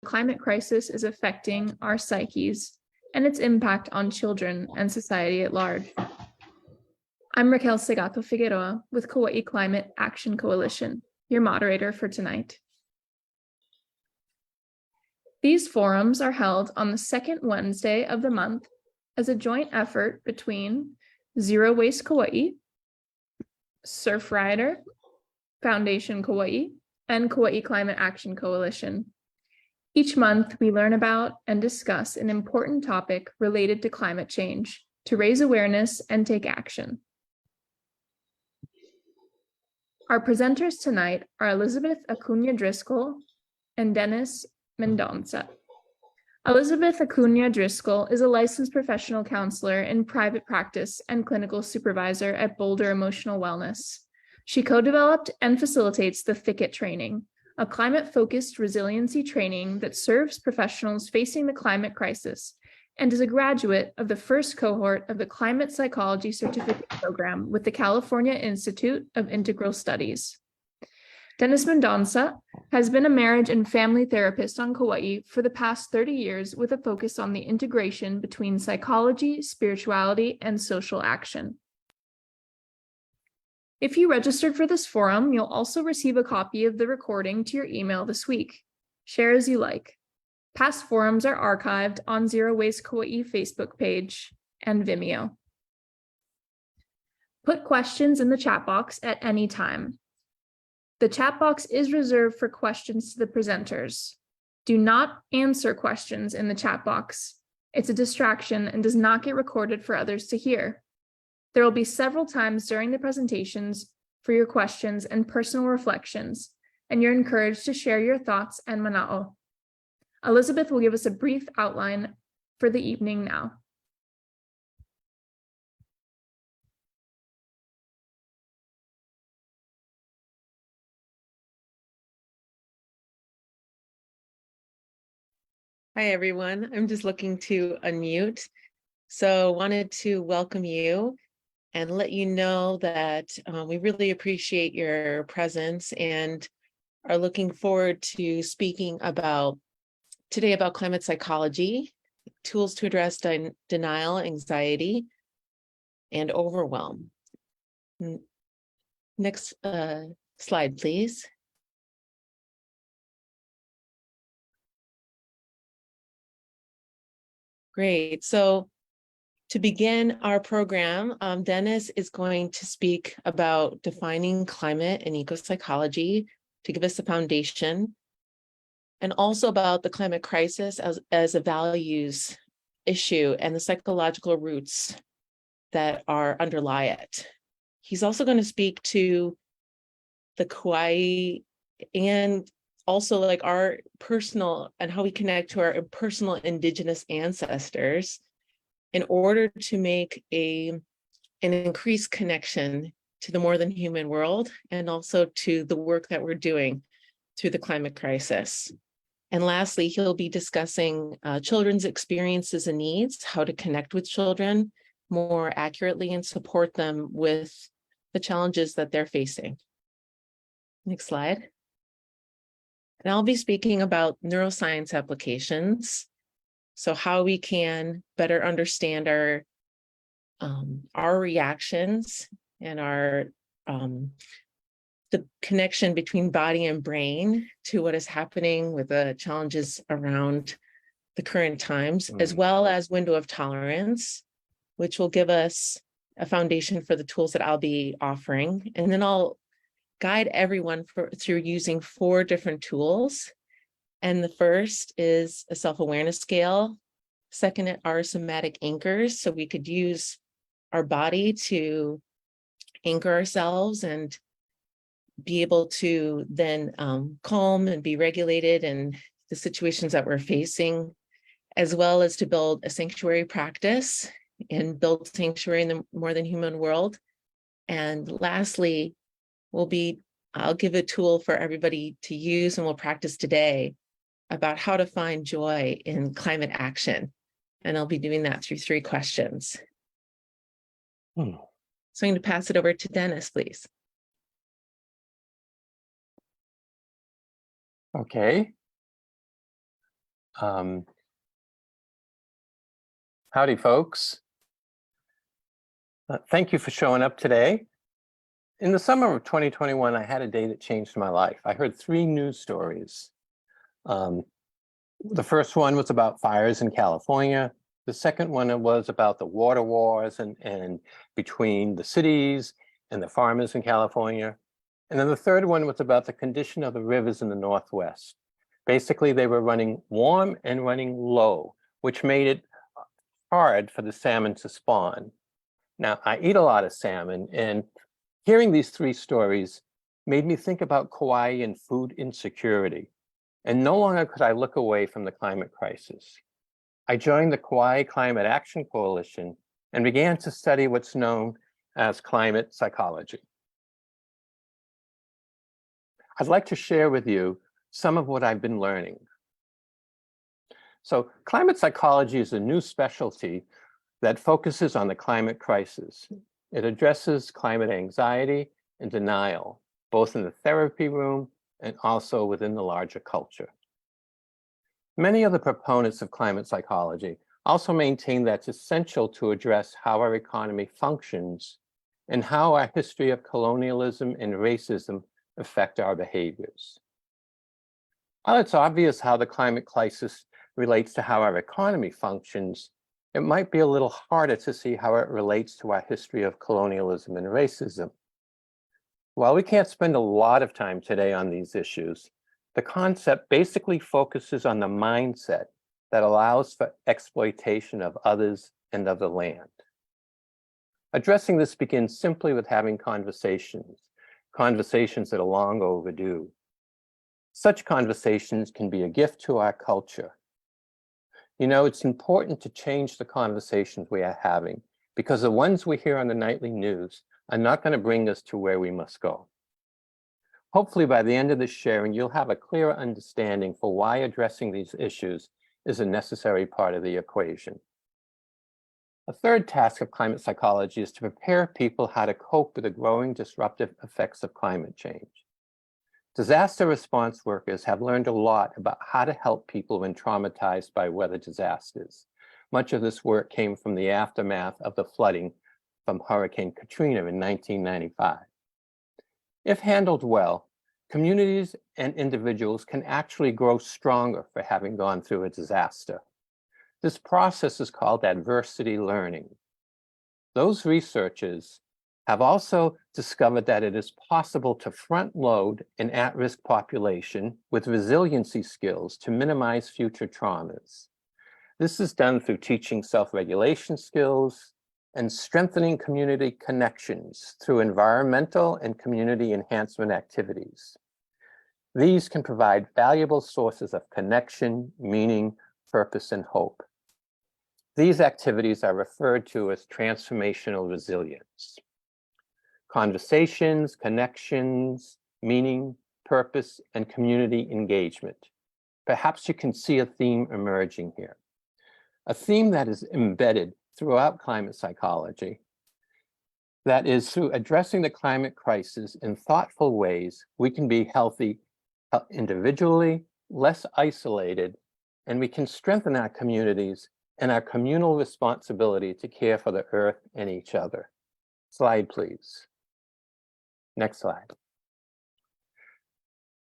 climate crisis is affecting our psyches and its impact on children and society at large. I'm Raquel Segato Figueroa with Kauai Climate Action Coalition, your moderator for tonight. These forums are held on the second Wednesday of the month as a joint effort between Zero Waste Kauai, Surfrider, Foundation Kauai, and Kauai Climate Action Coalition. Each month, we learn about and discuss an important topic related to climate change to raise awareness and take action. Our presenters tonight are Elizabeth Acuna Driscoll and Dennis Mendonça. Elizabeth Acuna Driscoll is a licensed professional counselor in private practice and clinical supervisor at Boulder Emotional Wellness. She co-developed and facilitates the Thicket Training, a climate-focused resiliency training that serves professionals facing the climate crisis, and is a graduate of the first cohort of the Climate Psychology Certificate Program with the California Institute of Integral Studies. Dennis Mendonça has been a marriage and family therapist on Kauai for the past 30 years with a focus on the integration between psychology, spirituality, and social action. If you registered for this forum, you'll also receive a copy of the recording to your email this week. Share as you like. Past forums are archived on Zero Waste Kauai Facebook page and Vimeo. Put questions in the chat box at any time. The chat box is reserved for questions to the presenters. Do not answer questions in the chat box. It's a distraction and does not get recorded for others to hear. There will be several times during the presentations for your questions and personal reflections, and you're encouraged to share your thoughts and mana'o. Elizabeth will give us a brief outline for the evening now. Hi, everyone. I'm just looking to unmute. So wanted to welcome you and let you know that we really appreciate your presence and are looking forward to speaking today about climate psychology, tools to address denial, anxiety, and overwhelm. Next slide, please. Great. So to begin our program, Dennis is going to speak about defining climate and ecopsychology to give us a foundation, and also about the climate crisis as a values issue and the psychological roots that underlie it. He's also going to speak to the Kauai and also like our personal and how we connect to our personal indigenous ancestors in order to make an increased connection to the more than human world and also to the work that we're doing through the climate crisis. And lastly, he'll be discussing children's experiences and needs, how to connect with children more accurately and support them with the challenges that they're facing. Next slide. And I'll be speaking about neuroscience applications. So how we can better understand our reactions and the connection between body and brain to what is happening with the challenges around the current times, as well as window of tolerance, which will give us a foundation for the tools that I'll be offering. And then I'll guide everyone through using 4 different tools. And the first is a self-awareness scale. Second are somatic anchors. So we could use our body to anchor ourselves and be able to then calm and be regulated in the situations that we're facing, as well as to build a sanctuary practice and build sanctuary in the more than human world. And lastly, I'll give a tool for everybody to use and we'll practice today about how to find joy in climate action. And I'll be doing that through 3 questions. So I'm going to pass it over to Dennis, please. Okay. Um, Howdy, folks. Thank you for showing up today. In the summer of 2021, I had a day that changed my life. I heard 3 news stories. The first one was about fires in California. The second one was about the water wars and between the cities and the farmers in California. And then the third one was about the condition of the rivers in the Northwest. Basically, they were running warm and running low, which made it hard for the salmon to spawn. Now, I eat a lot of salmon, and hearing these 3 stories made me think about Kauai and food insecurity. And no longer could I look away from the climate crisis. I joined the Kauai Climate Action Coalition and began to study what's known as climate psychology. I'd like to share with you some of what I've been learning. So climate psychology is a new specialty that focuses on the climate crisis. It addresses climate anxiety and denial, both in the therapy room and also within the larger culture. Many of the proponents of climate psychology also maintain that it's essential to address how our economy functions and how our history of colonialism and racism affect our behaviors. While it's obvious how the climate crisis relates to how our economy functions, it might be a little harder to see how it relates to our history of colonialism and racism. While we can't spend a lot of time today on these issues, the concept basically focuses on the mindset that allows for exploitation of others and of the land. Addressing this begins simply with having conversations that are long overdue. Such conversations can be a gift to our culture. You know, it's important to change the conversations we are having because the ones we hear on the nightly news are not going to bring us to where we must go. Hopefully, by the end of this sharing, you'll have a clearer understanding for why addressing these issues is a necessary part of the equation. A third task of climate psychology is to prepare people how to cope with the growing disruptive effects of climate change. Disaster response workers have learned a lot about how to help people when traumatized by weather disasters. Much of this work came from the aftermath of the flooding from Hurricane Katrina in 1995. If handled well, communities and individuals can actually grow stronger for having gone through a disaster. This process is called adversity learning. Those researchers have also discovered that it is possible to front load an at-risk population with resiliency skills to minimize future traumas. This is done through teaching self-regulation skills and strengthening community connections through environmental and community enhancement activities. These can provide valuable sources of connection, meaning, purpose, and hope. These activities are referred to as transformational resilience. Conversations, connections, meaning, purpose, and community engagement. Perhaps you can see a theme emerging here. A theme that is embedded throughout climate psychology. That is, through addressing the climate crisis in thoughtful ways, we can be healthy individually, less isolated, and we can strengthen our communities and our communal responsibility to care for the earth and each other. Slide, please. Next slide.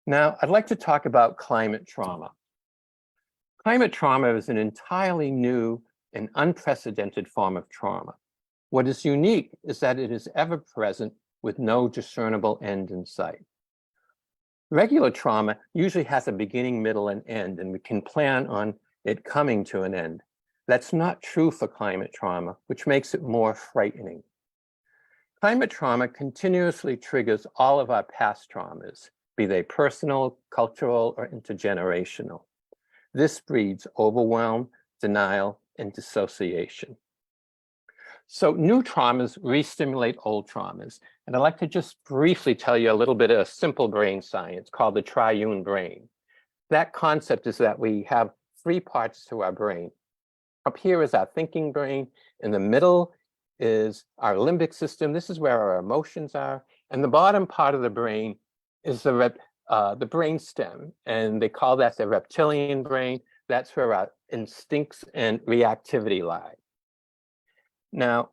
Now, I'd like to talk about climate trauma. Climate trauma is an entirely new and unprecedented form of trauma. What is unique is that it is ever present with no discernible end in sight. Regular trauma usually has a beginning, middle, and end, and we can plan on it coming to an end. That's not true for climate trauma, which makes it more frightening. Climate trauma continuously triggers all of our past traumas, be they personal, cultural, or intergenerational. This breeds overwhelm, denial, and dissociation. So new traumas re-stimulate old traumas. And I'd like to just briefly tell you a little bit of simple brain science called the triune brain. That concept is that we have 3 parts to our brain. Up here is our thinking brain. In the middle is our limbic system. This is where our emotions are. And the bottom part of the brain is the brain stem. And they call that the reptilian brain. That's where our instincts and reactivity lie. Now,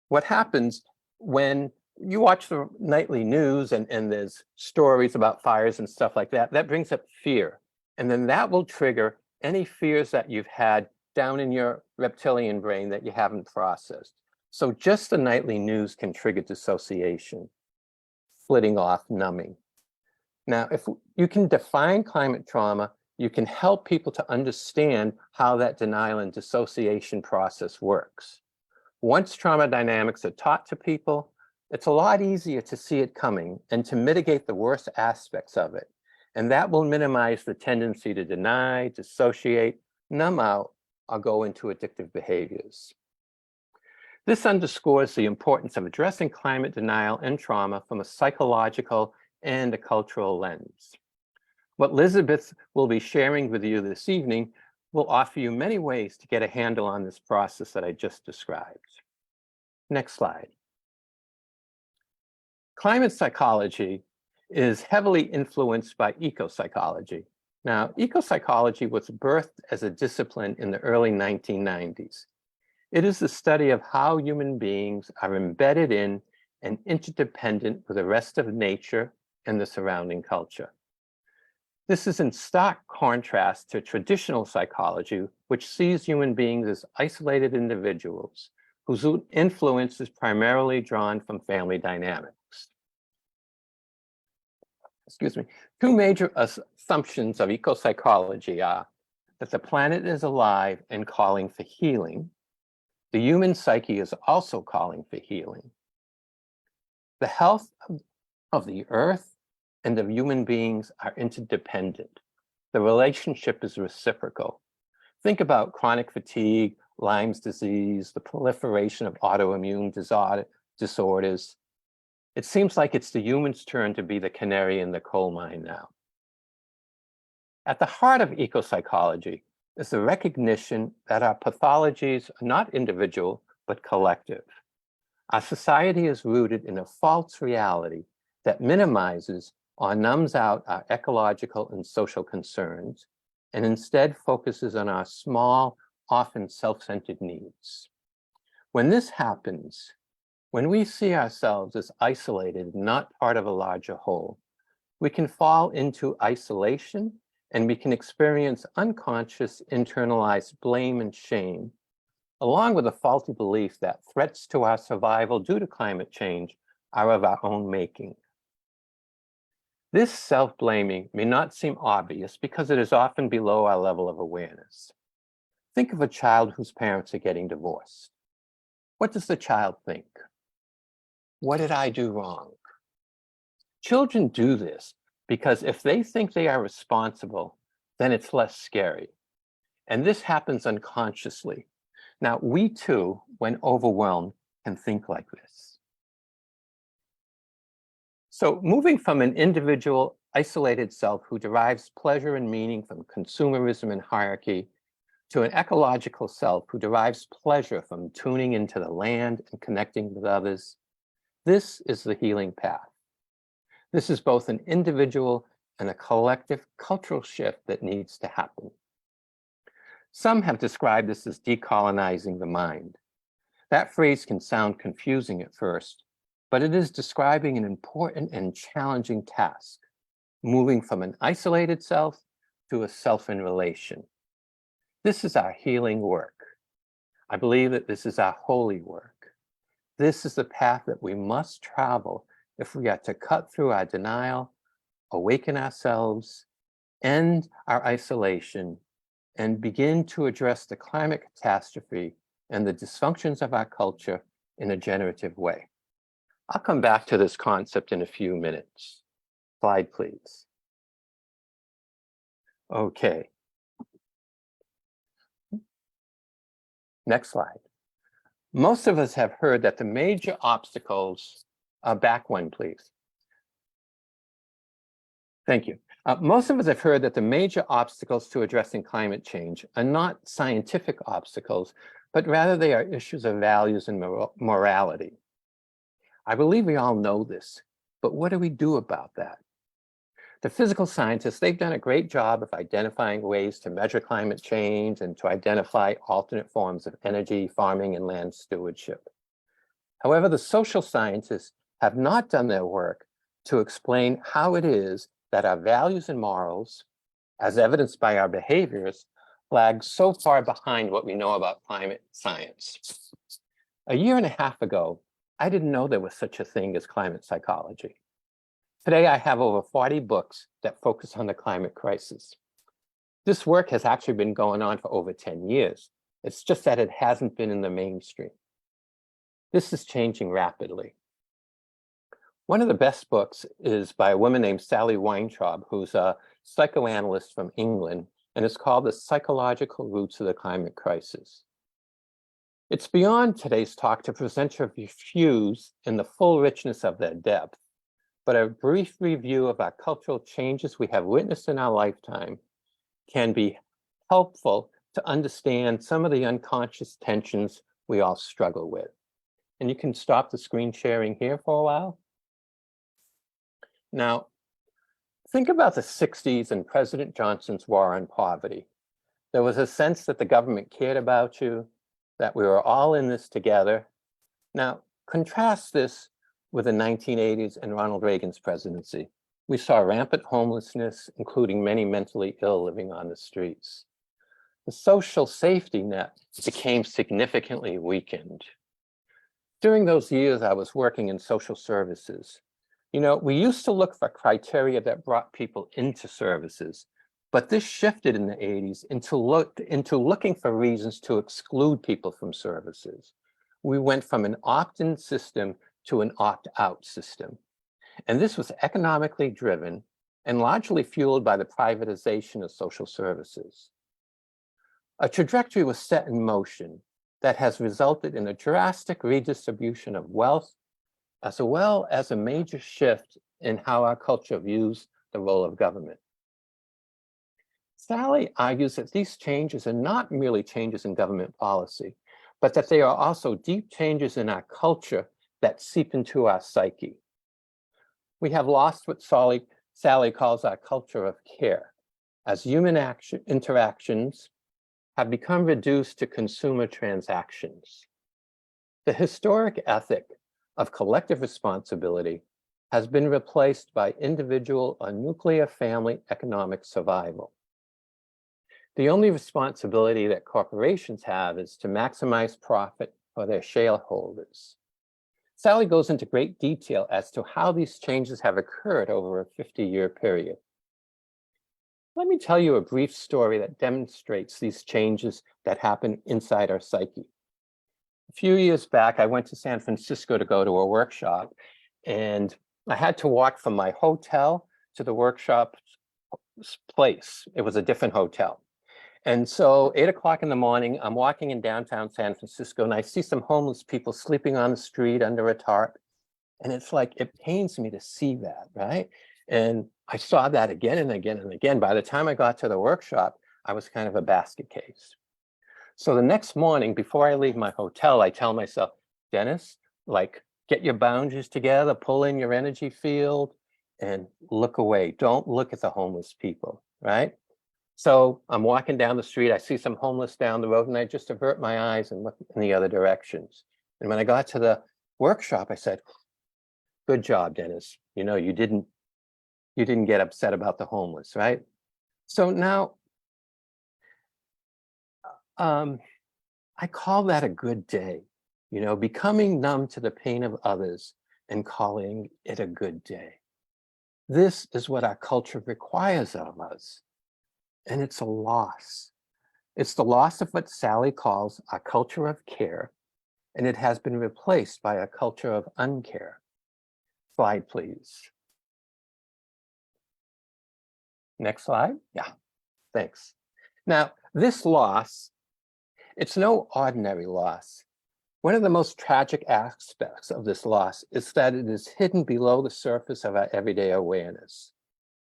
what happens when you watch the nightly news and there's stories about fires and stuff like that, that brings up fear. And then that will trigger any fears that you've had down in your reptilian brain that you haven't processed. So just the nightly news can trigger dissociation, splitting off, numbing. Now, if you can define climate trauma, you can help people to understand how that denial and dissociation process works. Once trauma dynamics are taught to people, it's a lot easier to see it coming and to mitigate the worst aspects of it. And that will minimize the tendency to deny, dissociate, numb out, or go into addictive behaviors. This underscores the importance of addressing climate denial and trauma from a psychological and a cultural lens. What Elizabeth will be sharing with you this evening will offer you many ways to get a handle on this process that I just described. Next slide. Climate psychology is heavily influenced by ecopsychology. Now, ecopsychology was birthed as a discipline in the early 1990s. It is the study of how human beings are embedded in and interdependent with the rest of nature and the surrounding culture. This is in stark contrast to traditional psychology, which sees human beings as isolated individuals whose influence is primarily drawn from family dynamics. Excuse me. Two major assumptions of ecopsychology are that the planet is alive and calling for healing. The human psyche is also calling for healing. The health of the earth and of human beings are interdependent. The relationship is reciprocal. Think about chronic fatigue, Lyme's disease, the proliferation of autoimmune disorders. It seems like it's the human's turn to be the canary in the coal mine now. At the heart of ecopsychology is the recognition that our pathologies are not individual, but collective. Our society is rooted in a false reality that minimizes or numbs out our ecological and social concerns, and instead focuses on our small, often self-centered needs. When this happens, when we see ourselves as isolated, not part of a larger whole, we can fall into isolation and we can experience unconscious internalized blame and shame, along with a faulty belief that threats to our survival due to climate change are of our own making. This self-blaming may not seem obvious because it is often below our level of awareness. Think of a child whose parents are getting divorced. What does the child think? What did I do wrong? Children do this because if they think they are responsible, then it's less scary. And this happens unconsciously. Now, we too, when overwhelmed, can think like this. So moving from an individual isolated self who derives pleasure and meaning from consumerism and hierarchy to an ecological self who derives pleasure from tuning into the land and connecting with others, this is the healing path. This is both an individual and a collective cultural shift that needs to happen. Some have described this as decolonizing the mind. That phrase can sound confusing at first, but it is describing an important and challenging task, moving from an isolated self to a self in relation. This is our healing work. I believe that this is our holy work. This is the path that we must travel if we are to cut through our denial, awaken ourselves, end our isolation, and begin to address the climate catastrophe and the dysfunctions of our culture in a generative way. I'll come back to this concept in a few minutes. Slide, please. Okay. Next slide. Most of us have heard that the major obstacles, back one, please. Thank you. Most of us have heard that the major obstacles to addressing climate change are not scientific obstacles, but rather they are issues of values and morality. I believe we all know this, but what do we do about that? The physical scientists, they've done a great job of identifying ways to measure climate change and to identify alternate forms of energy, farming, and land stewardship. However, the social scientists have not done their work to explain how it is that our values and morals, as evidenced by our behaviors, lag so far behind what we know about climate science. A year and a half ago, I didn't know there was such a thing as climate psychology. Today, I have over 40 books that focus on the climate crisis. This work has actually been going on for over 10 years. It's just that it hasn't been in the mainstream. This is changing rapidly. One of the best books is by a woman named Sally Weintraub, who's a psychoanalyst from England, and it's called The Psychological Roots of the Climate Crisis. It's beyond today's talk to present your views in the full richness of their depth, but a brief review of our cultural changes we have witnessed in our lifetime can be helpful to understand some of the unconscious tensions we all struggle with. And you can stop the screen sharing here for a while. Now, think about the 60s and President Johnson's war on poverty. There was a sense that the government cared about you, that we were all in this together. Now, contrast this with the 1980s and Ronald Reagan's presidency. We saw rampant homelessness, including many mentally ill living on the streets. The social safety net became significantly weakened. During those years, I was working in social services. You know, we used to look for criteria that brought people into services, but this shifted in the 80s into looking for reasons to exclude people from services. We went from an opt-in system to an opt-out system. And this was economically driven and largely fueled by the privatization of social services. A trajectory was set in motion that has resulted in a drastic redistribution of wealth, as well as a major shift in how our culture views the role of government. Sally argues that these changes are not merely changes in government policy, but that they are also deep changes in our culture that seep into our psyche. We have lost what Sally calls our culture of care, as human interactions have become reduced to consumer transactions. The historic ethic of collective responsibility has been replaced by individual or nuclear family economic survival. The only responsibility that corporations have is to maximize profit for their shareholders. Sally goes into great detail as to how these changes have occurred over a 50-year period. Let me tell you a brief story that demonstrates these changes that happen inside our psyche. A few years back, I went to San Francisco to go to a workshop, and I had to walk from my hotel to the workshop place. It was a different hotel. And so 8 o'clock in the morning, I'm walking in downtown San Francisco, and I see some homeless people sleeping on the street under a tarp. And it's like, it pains me to see that, right? And I saw that again and again and again. By the time I got to the workshop, I was kind of a basket case. So the next morning, before I leave my hotel, I tell myself, Dennis, like, get your boundaries together, pull in your energy field, and look away. Don't look at the homeless people, right? So I'm walking down the street, I see some homeless down the road, and I just avert my eyes and look in the other directions. And when I got to the workshop, I said, good job, Dennis. You know, you didn't get upset about the homeless, right? So now, I call that a good day, you know, becoming numb to the pain of others and calling it a good day. This is what our culture requires of us. And it's a loss. It's the loss of what Sally calls a culture of care, and it has been replaced by a culture of uncare. Slide, please. Next slide. Yeah, thanks. Now, this loss, it's no ordinary loss. One of the most tragic aspects of this loss is that it is hidden below the surface of our everyday awareness.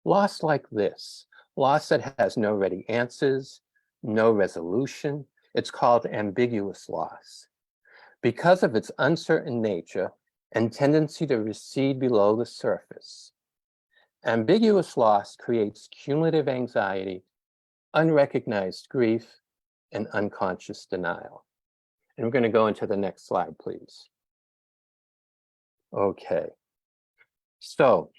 Loss like this, loss that has no ready answers, no resolution. It's called ambiguous loss. Because of its uncertain nature and tendency to recede below the surface. Ambiguous loss creates cumulative anxiety, unrecognized grief, and unconscious denial. And we're going to go into the next slide, please. Okay. So,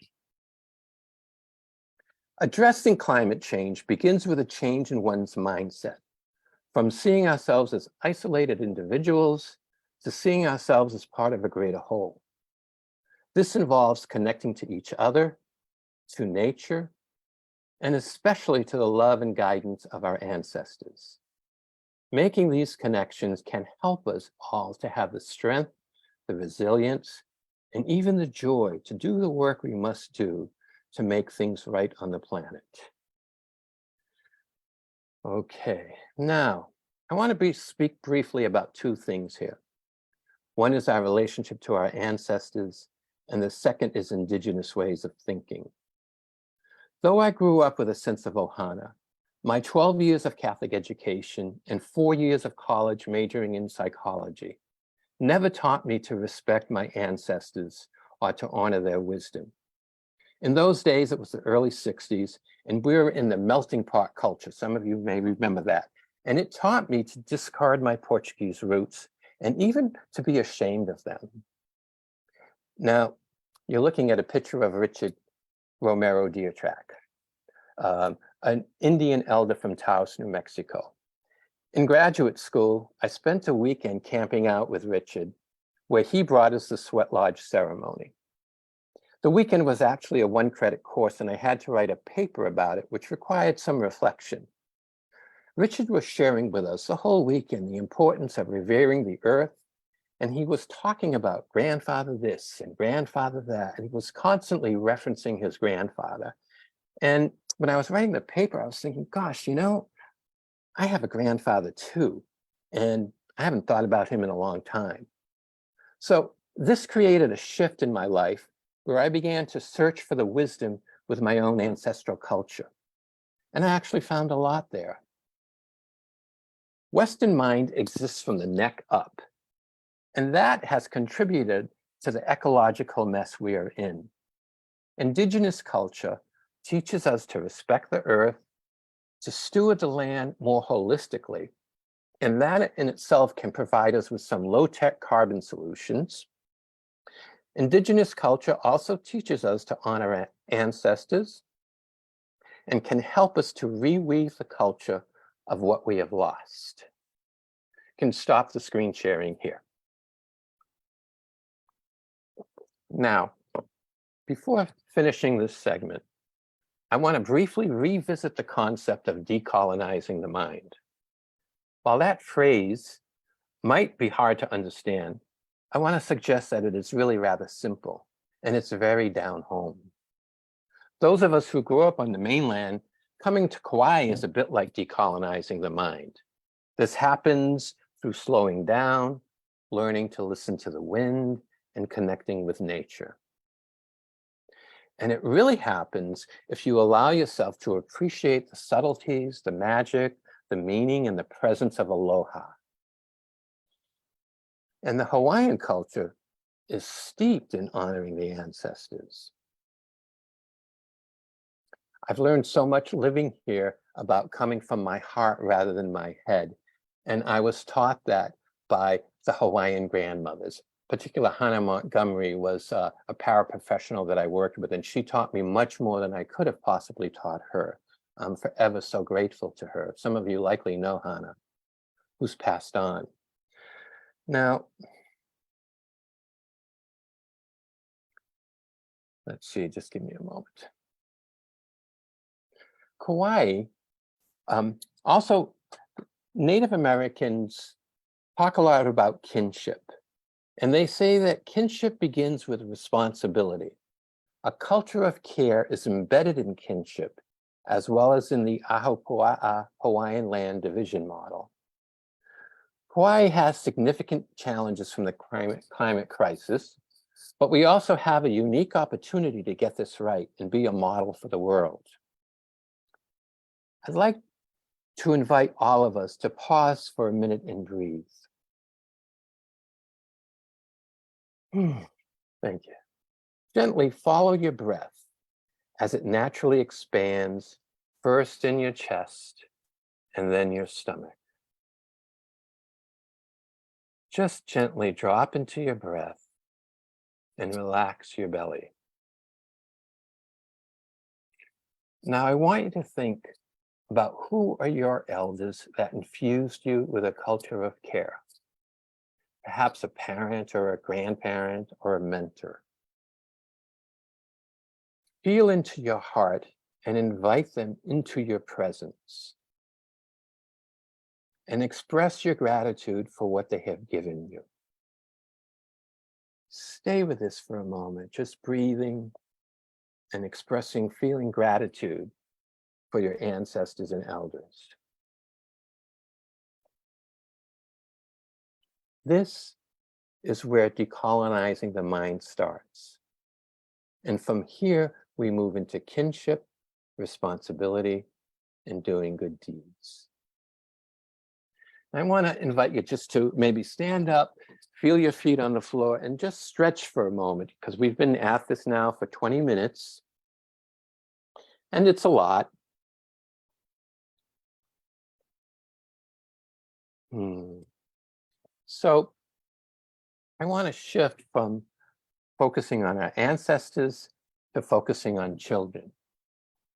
addressing climate change begins with a change in one's mindset, from seeing ourselves as isolated individuals to seeing ourselves as part of a greater whole. This involves connecting to each other, to nature, and especially to the love and guidance of our ancestors. Making these connections can help us all to have the strength, the resilience, and even the joy to do the work we must do to make things right on the planet. Okay, now I want to speak briefly about two things here. One is our relationship to our ancestors, and the second is indigenous ways of thinking. Though I grew up with a sense of Ohana, my 12 years of Catholic education and 4 years of college majoring in psychology never taught me to respect my ancestors or to honor their wisdom. In those days, it was the early 60s, and we were in the melting pot culture. Some of you may remember that. And it taught me to discard my Portuguese roots and even to be ashamed of them. Now, you're looking at a picture of Richard Romero Diatrac, an Indian elder from Taos, New Mexico. In graduate school, I spent a weekend camping out with Richard, where he brought us the sweat lodge ceremony. The weekend was actually a 1-credit course, and I had to write a paper about it, which required some reflection. Richard was sharing with us the whole weekend the importance of revering the earth, and he was talking about grandfather this and grandfather that, and he was constantly referencing his grandfather. And when I was writing the paper, I was thinking, gosh, you know, I have a grandfather too, and I haven't thought about him in a long time. So this created a shift in my life where I began to search for the wisdom with my own ancestral culture. And I actually found a lot there. Western mind exists from the neck up, and that has contributed to the ecological mess we are in. Indigenous culture teaches us to respect the earth, to steward the land more holistically, and that in itself can provide us with some low-tech carbon solutions. Indigenous culture also teaches us to honor our ancestors and can help us to reweave the culture of what we have lost. Can stop the screen sharing here. Now, before finishing this segment, I want to briefly revisit the concept of decolonizing the mind. While that phrase might be hard to understand, I want to suggest that it is really rather simple, and it's very down home. Those of us who grew up on the mainland, coming to Kauai is a bit like decolonizing the mind. This happens through slowing down, learning to listen to the wind, and connecting with nature. And it really happens if you allow yourself to appreciate the subtleties, the magic, the meaning, and the presence of aloha. And the Hawaiian culture is steeped in honoring the ancestors. I've learned so much living here about coming from my heart rather than my head. And I was taught that by the Hawaiian grandmothers. Particular Hannah Montgomery was a paraprofessional that I worked with, and she taught me much more than I could have possibly taught her. I'm forever so grateful to her. Some of you likely know Hannah, who's passed on. Now, let's see, just give me a moment. Kauai, also Native Americans talk a lot about kinship. And they say that kinship begins with responsibility. A culture of care is embedded in kinship, as well as in the Ahupua'a Hawaiian land division model. Hawaii has significant challenges from the climate crisis, but we also have a unique opportunity to get this right and be a model for the world. I'd like to invite all of us to pause for a minute and breathe. Thank you. Gently follow your breath as it naturally expands, first in your chest and then your stomach. Just gently drop into your breath and relax your belly. Now I want you to think about who are your elders that infused you with a culture of care. Perhaps a parent or a grandparent or a mentor. Feel into your heart and invite them into your presence. And express your gratitude for what they have given you. Stay with this for a moment, just breathing and expressing, feeling gratitude for your ancestors and elders. This is where decolonizing the mind starts. And from here, we move into kinship, responsibility, and doing good deeds. I want to invite you just to maybe stand up, feel your feet on the floor, and just stretch for a moment, because we've been at this now for 20 minutes, and it's a lot. So I want to shift from focusing on our ancestors to focusing on children.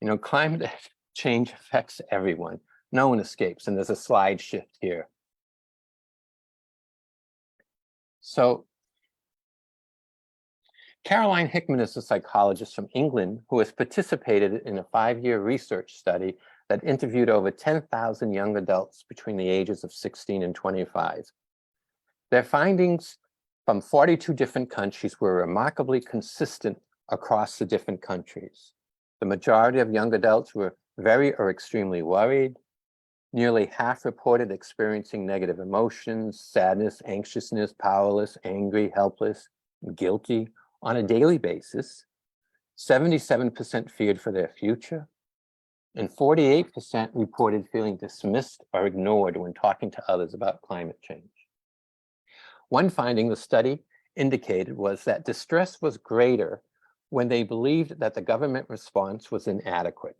You know, climate change affects everyone. No one escapes, and there's a slide shift here. So Caroline Hickman is a psychologist from England who has participated in a 5-year research study that interviewed over 10,000 young adults between the ages of 16 and 25. Their findings from 42 different countries were remarkably consistent across the different countries. The majority of young adults were very or extremely worried. Nearly half reported experiencing negative emotions, sadness, anxiousness, powerless, angry, helpless, guilty on a daily basis. 77% feared for their future, and 48% reported feeling dismissed or ignored when talking to others about climate change. One finding the study indicated was that distress was greater when they believed that the government response was inadequate.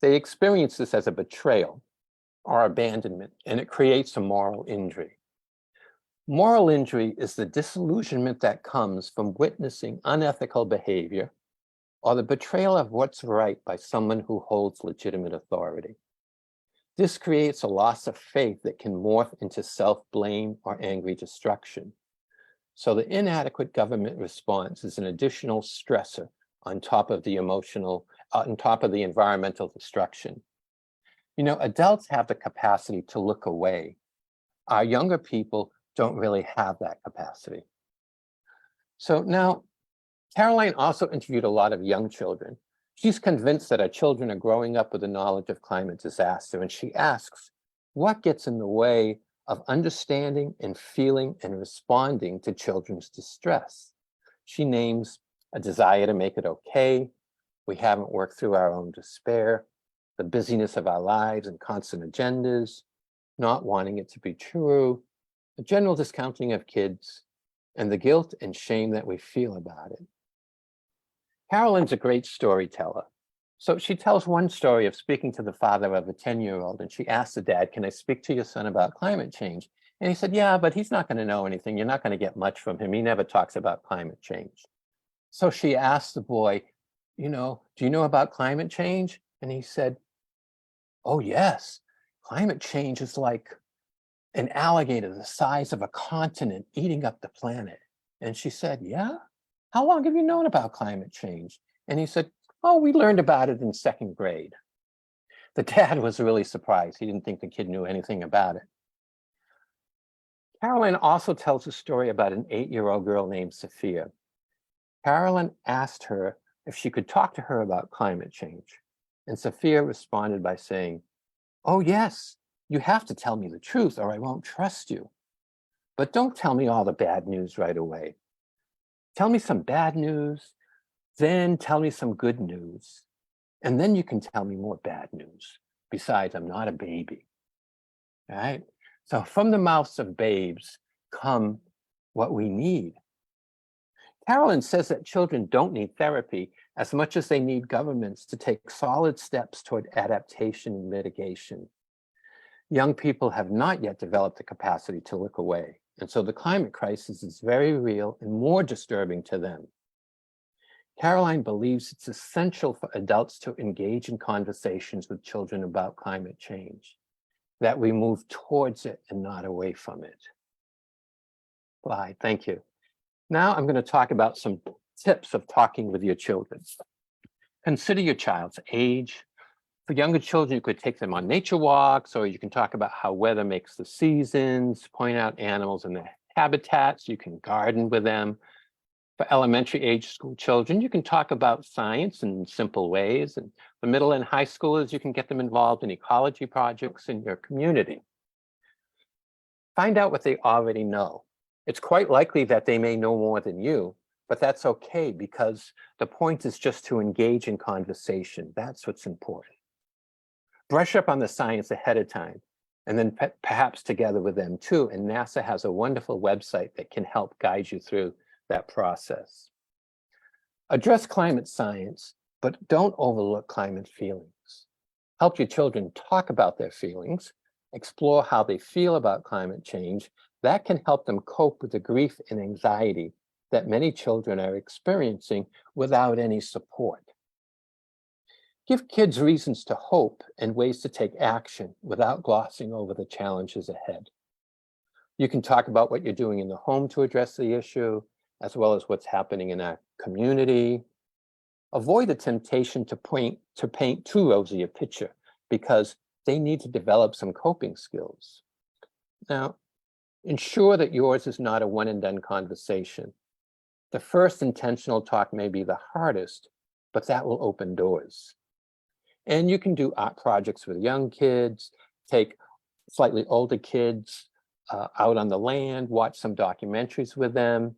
They experience this as a betrayal or abandonment, and it creates a moral injury. Moral injury is the disillusionment that comes from witnessing unethical behavior or the betrayal of what's right by someone who holds legitimate authority. This creates a loss of faith that can morph into self-blame or angry destruction. So the inadequate government response is an additional stressor on top of the environmental destruction. You know, adults have the capacity to look away. Our younger people don't really have that capacity. So now, Caroline also interviewed a lot of young children. She's convinced that our children are growing up with a knowledge of climate disaster, and she asks, what gets in the way of understanding and feeling and responding to children's distress? She names a desire to make it okay. We haven't worked through our own despair, the busyness of our lives and constant agendas, not wanting it to be true, a general discounting of kids, and the guilt and shame that we feel about it. Carolyn's a great storyteller. So she tells one story of speaking to the father of a 10-year-old, and she asked the dad, can I speak to your son about climate change? And he said, yeah, but he's not going to know anything. You're not going to get much from him. He never talks about climate change. So she asked the boy, you know, do you know about climate change? And he said, oh, yes, climate change is like an alligator the size of a continent eating up the planet. And she said, yeah? How long have you known about climate change? And he said, oh, we learned about it in 2nd grade. The dad was really surprised. He didn't think the kid knew anything about it. Caroline also tells a story about an 8-year-old girl named Sophia. Carolyn asked her if she could talk to her about climate change. And Sophia responded by saying, oh, yes, you have to tell me the truth or I won't trust you. But don't tell me all the bad news right away. Tell me some bad news, then tell me some good news. And then you can tell me more bad news. Besides, I'm not a baby. All right? So from the mouths of babes come what we need. Carolyn says that children don't need therapy. as much as they need governments to take solid steps toward adaptation and mitigation. Young people have not yet developed the capacity to look away, and so the climate crisis is very real and more disturbing to them. Caroline believes it's essential for adults to engage in conversations with children about climate change, that we move towards it and not away from it. Slide, thank you. Now I'm going to talk about some tips of talking with your children. Consider your child's age. For younger children, you could take them on nature walks, or you can talk about how weather makes the seasons, point out animals and their habitats. You can garden with them. For elementary age school children, you can talk about science in simple ways. And for middle and high schoolers, you can get them involved in ecology projects in your community. Find out what they already know. It's quite likely that they may know more than you, but that's okay, because the point is just to engage in conversation. That's what's important. Brush up on the science ahead of time, and then perhaps together with them too. And NASA has a wonderful website that can help guide you through that process. Address climate science, but don't overlook climate feelings. Help your children talk about their feelings, explore how they feel about climate change. That can help them cope with the grief and anxiety that many children are experiencing without any support. Give kids reasons to hope and ways to take action without glossing over the challenges ahead. You can talk about what you're doing in the home to address the issue, as well as what's happening in our community. Avoid the temptation to paint too rosy a picture, because they need to develop some coping skills. Now, ensure that yours is not a one and done conversation. The first intentional talk may be the hardest, but that will open doors. And you can do art projects with young kids, take slightly older kids out on the land, watch some documentaries with them.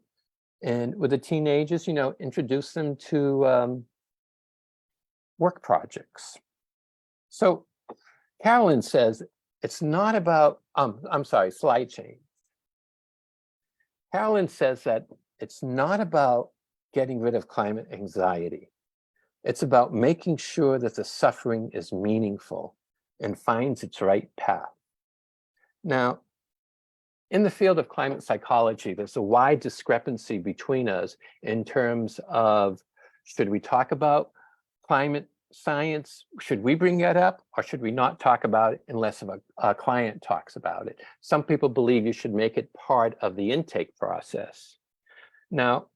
And with the teenagers, introduce them to work projects. So Carolyn says, it's not about, I'm sorry, slide change. Carolyn says that it's not about getting rid of climate anxiety. It's about making sure that the suffering is meaningful and finds its right path. Now, in the field of climate psychology, there's a wide discrepancy between us in terms of, should we talk about climate science? Should we bring that up, or should we not talk about it unless a client talks about it? Some people believe you should make it part of the intake process. Now,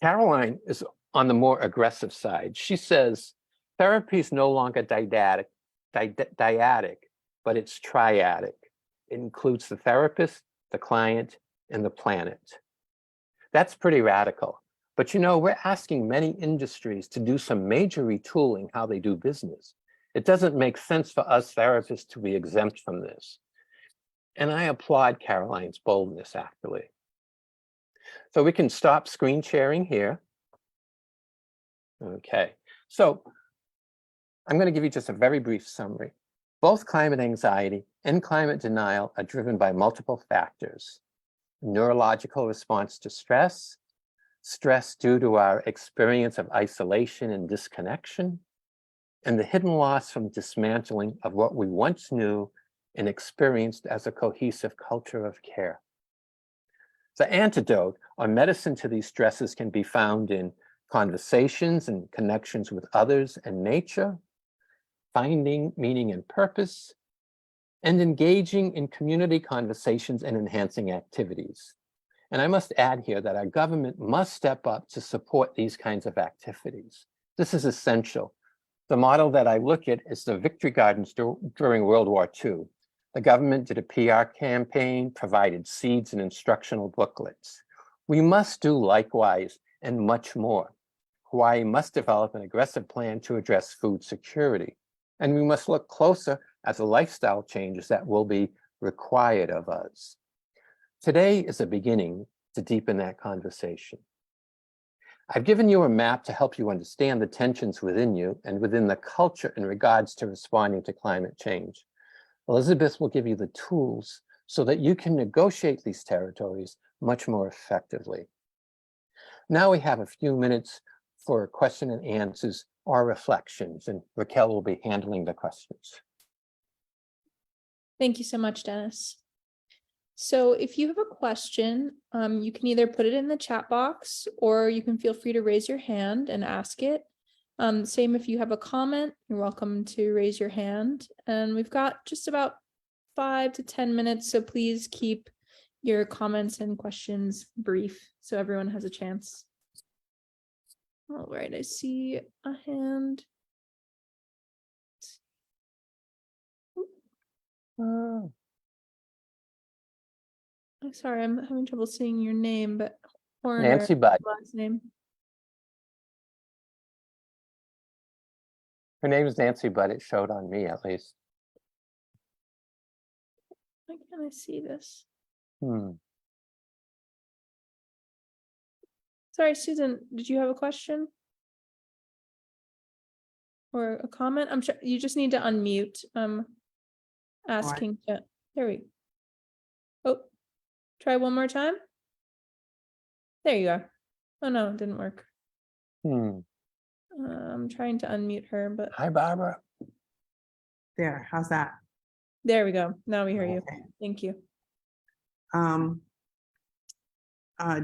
Caroline is on the more aggressive side. She says, therapy is no longer dyadic, but it's triadic. It includes the therapist, the client, and the planet. That's pretty radical. But we're asking many industries to do some major retooling how they do business. It doesn't make sense for us therapists to be exempt from this. And I applaud Caroline's boldness, actually. So we can stop screen sharing here. Okay, so I'm going to give you just a very brief summary. Both climate anxiety and climate denial are driven by multiple factors: neurological response to stress, stress due to our experience of isolation and disconnection, and the hidden loss from dismantling of what we once knew and experienced as a cohesive culture of care. The antidote or medicine to these stresses can be found in conversations and connections with others and nature, finding meaning and purpose, and engaging in community conversations and enhancing activities. And I must add here that our government must step up to support these kinds of activities. This is essential. The model that I look at is the Victory Gardens during World War II. The government did a PR campaign, provided seeds and instructional booklets. We must do likewise and much more. Hawaii must develop an aggressive plan to address food security. And we must look closer at the lifestyle changes that will be required of us. Today is a beginning to deepen that conversation. I've given you a map to help you understand the tensions within you and within the culture in regards to responding to climate change. Elizabeth will give you the tools so that you can negotiate these territories much more effectively. Now we have a few minutes for question and answers or reflections, and Raquel will be handling the questions. Thank you so much, Dennis. So if you have a question, you can either put it in the chat box or you can feel free to raise your hand and ask it. Same if you have a comment, you're welcome to raise your hand. And we've got just about 5 to 10 minutes, so please keep your comments and questions brief so everyone has a chance. All right, I see a hand. Oh, I'm sorry, I'm having trouble seeing your name, but Horner, Nancy Budd. last name. Her name is Nancy, but it showed on me at least. Why can't I see this? Hmm. Sorry, Susan, did you have a question? Or a comment? I'm sure you just need to unmute. Asking to, there we go. Oh, try one more time. There you are. Oh no, it didn't work. I'm trying to unmute her, but Hi, Barbara. There, how's that? there we go. Now we hear you. Okay. Thank you.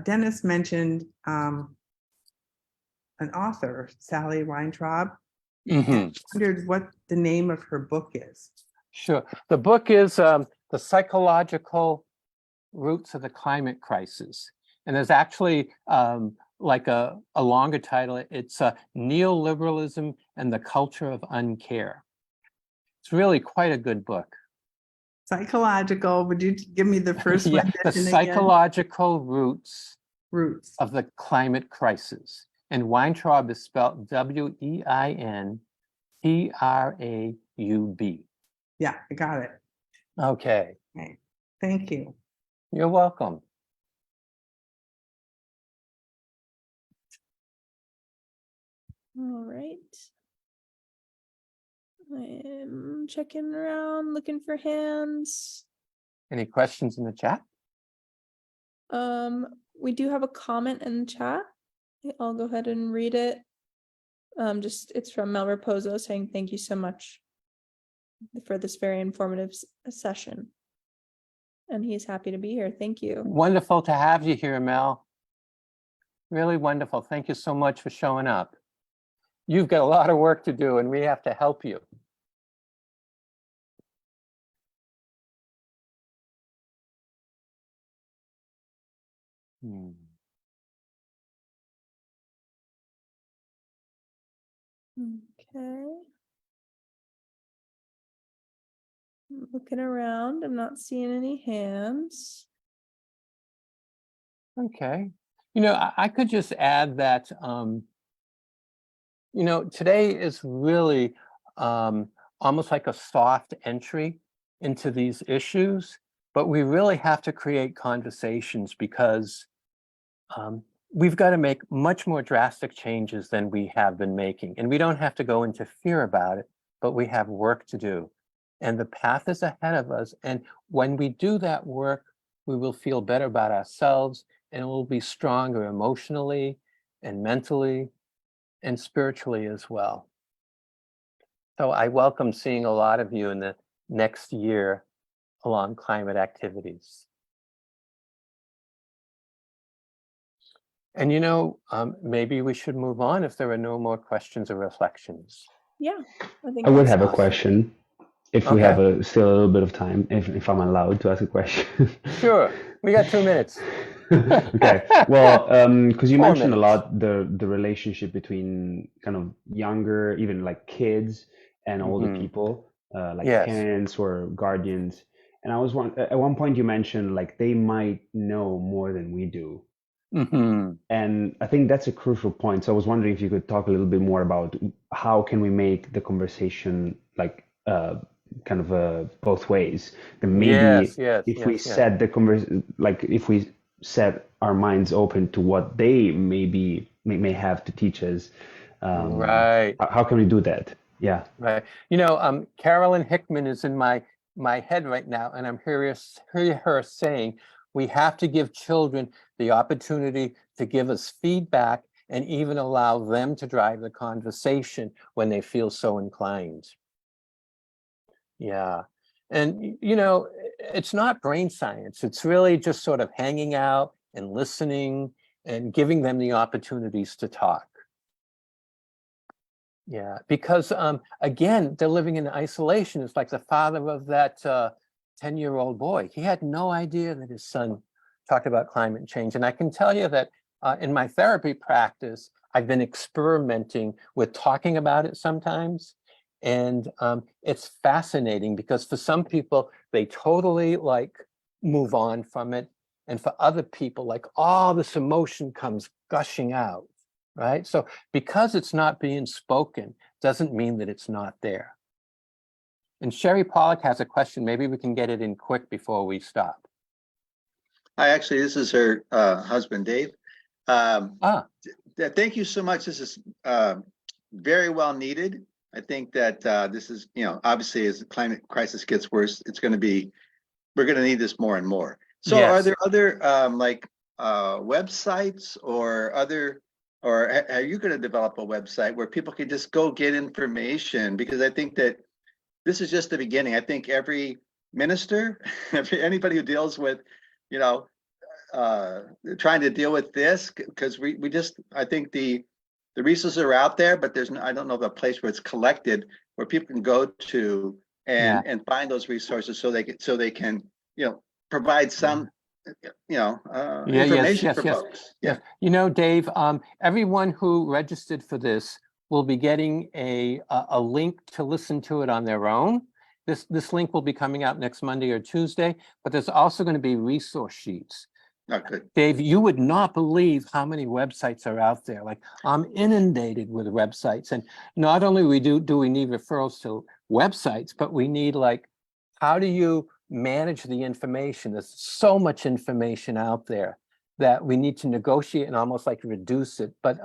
Dennis mentioned an author, Sally Weintraub. Mhm. Wondered what the name of her book is. Sure. The book is The Psychological Roots of the Climate Crisis. And there's actually like a longer title. It's Neoliberalism and the Culture of Uncare. It's really quite a good book. Psychological, would you give me the first Yeah, the rendition again? psychological roots Roots. of the climate crisis. And Weintraub is spelled Weintraub. Yeah, I got it. Okay, Okay, thank you. you're welcome. All right. I am checking around, looking for hands. Any questions in the chat? We do have a comment in the chat. I'll go ahead and read it. It's from Mel Raposo saying thank you so much for this very informative session. And he's happy to be here. Thank you. Wonderful to have you here, Mel. Really wonderful. Thank you so much for showing up. You've got a lot of work to do and we have to help you. Okay. I'm looking around. I'm not seeing any hands. Okay. You know, I could just add that, you know, today is really almost like a soft entry into these issues, but we really have to create conversations because we've got to make much more drastic changes than we have been making. And we don't have to go into fear about it, but we have work to do. And the path is ahead of us. And when we do that work, we will feel better about ourselves and we'll be stronger emotionally and mentally and spiritually as well. So I welcome seeing a lot of you in the next year along climate activities. And you know, maybe we should move on if there are no more questions or reflections. Yeah, I would that's have a awesome. question if we have still a little bit of time, if I'm allowed to ask a question. Sure, we got 2 minutes. Okay, well, because you 4 mentioned a minutes. lot the relationship between kind of younger, even like kids and older people, like Yes. parents or guardians. And I was at one point you mentioned like they might know more than we do. And I think that's a crucial point. So I was wondering if you could talk a little bit more about how can we make the conversation like kind of both ways. And maybe if we set the like if we set our minds open to what they may have to teach us, Right. How can we do that? Yeah. Right. You know, Carolyn Hickman is in my head right now, and I'm hearing her saying we have to give children the opportunity to give us feedback and even allow them to drive the conversation when they feel so inclined. Yeah. And, it's not brain science. It's really just sort of hanging out and listening and giving them the opportunities to talk. Yeah, because again, they're living in isolation. It's like the father of that 10-year-old boy. He had no idea that his son talked about climate change. And I can tell you that in my therapy practice, I've been experimenting with talking about it sometimes. And it's fascinating because for some people, they totally move on from it. And for other people, all this emotion comes gushing out. Right? So because it's not being spoken doesn't mean that it's not there. And Sherry Pollock has a question. Maybe we can get it in quick before we stop. Hi, actually, this is her husband, Dave. Thank you so much. This is very well needed. I think that this is, obviously as the climate crisis gets worse, we're going to need this more and more. So Yes. Are there other websites or are you going to develop a website where people can just go get information? Because I think that this is just the beginning. I think every minister, anybody who deals with, trying to deal with this, because I think the resources are out there, but I don't know of a place where it's collected where people can go to and find those resources so they can provide some information for folks. Yeah. Dave, everyone who registered for this will be getting a link to listen to it on their own. This link will be coming out next Monday or Tuesday, but there's also going to be resource sheets. Oh, good. Dave, you would not believe how many websites are out there. I'm inundated with websites, and not only do we need referrals to websites, but we need how do you manage the information? There's so much information out there that we need to negotiate and almost reduce it. But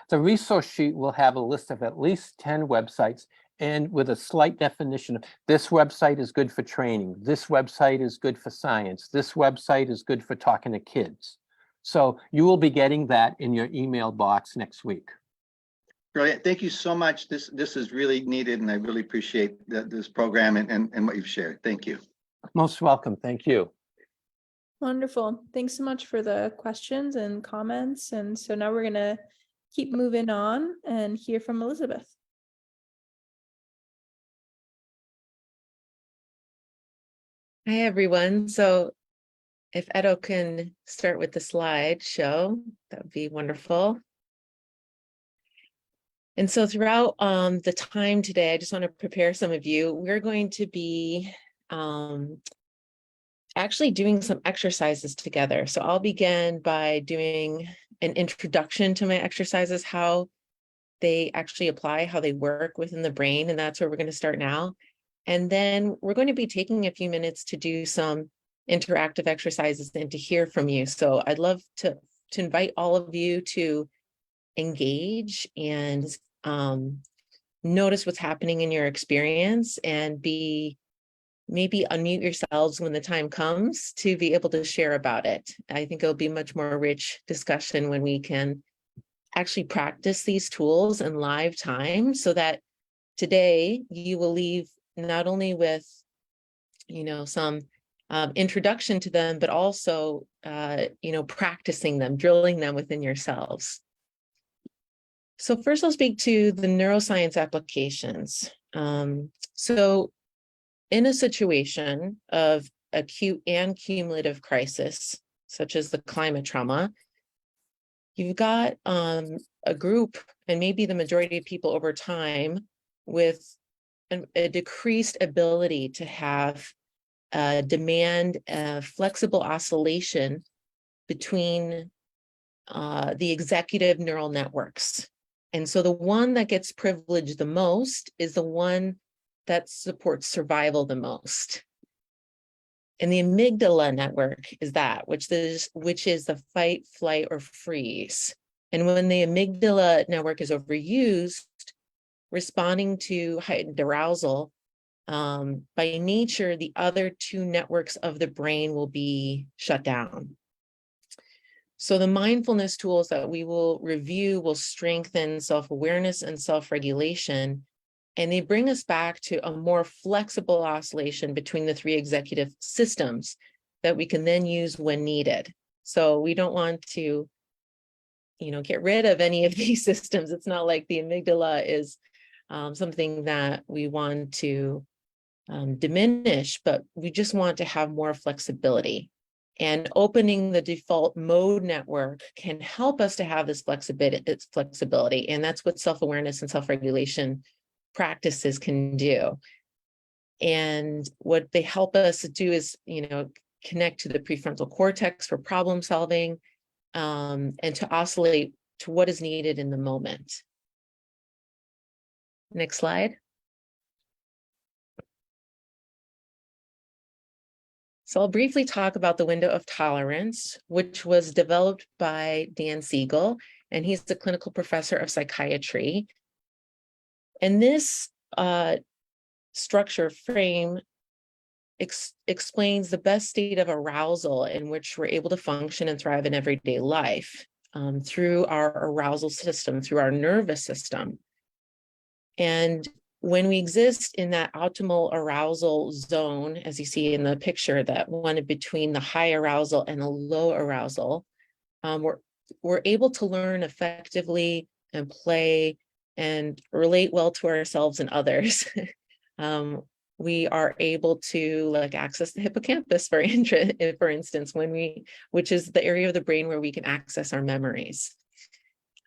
the resource sheet will have a list of at least 10 websites, and with a slight definition of this website is good for training, this website is good for science, this website is good for talking to kids. So you will be getting that in your email box next week. Brilliant. Thank you so much. This is really needed, and I really appreciate this program and what you've shared. Thank you. Most welcome. Thank you. Wonderful. Thanks so much for the questions and comments. And so now we're going to keep moving on and hear from Elizabeth. Hi, everyone. So if Edo can start with the slideshow, that would be wonderful. And so throughout the time today, I just want to prepare some of you. We're going to be actually doing some exercises together. So I'll begin by doing an introduction to my exercises, how they actually apply, how they work within the brain. And that's where we're going to start now. And then we're going to be taking a few minutes to do some interactive exercises and to hear from you. So I'd love to invite all of you to engage and notice what's happening in your experience and maybe unmute yourselves when the time comes to be able to share about it. I think it'll be much more rich discussion when we can actually practice these tools in live time, so that today you will leave not only with, some introduction to them, but also, practicing them, drilling them within yourselves. So first I'll speak to the neuroscience applications. So in a situation of acute and cumulative crisis, such as the climate trauma, you've got a group, and maybe the majority of people over time, with a decreased ability to have demand flexible oscillation between the executive neural networks. And so the one that gets privileged the most is the one that supports survival the most. And the amygdala network is that, which is the fight, flight, or freeze. And when the amygdala network is overused, responding to heightened arousal, by nature, the other two networks of the brain will be shut down. So the mindfulness tools that we will review will strengthen self-awareness and self-regulation, and they bring us back to a more flexible oscillation between the three executive systems that we can then use when needed. So we don't want to, get rid of any of these systems. It's not like the amygdala is something that we want to diminish, but we just want to have more flexibility. And opening the default mode network can help us to have this flexibility. And that's what self-awareness and self-regulation practices can do. And what they help us do is, connect to the prefrontal cortex for problem solving, and to oscillate to what is needed in the moment. Next slide. So I'll briefly talk about the window of tolerance, which was developed by Dan Siegel, and he's the clinical professor of psychiatry. And this structure frame explains the best state of arousal in which we're able to function and thrive in everyday life through our arousal system, through our nervous system. And when we exist in that optimal arousal zone, as you see in the picture, that one between the high arousal and the low arousal, we're able to learn effectively and play and relate well to ourselves and others. We are able to access the hippocampus, for instance, which is the area of the brain where we can access our memories.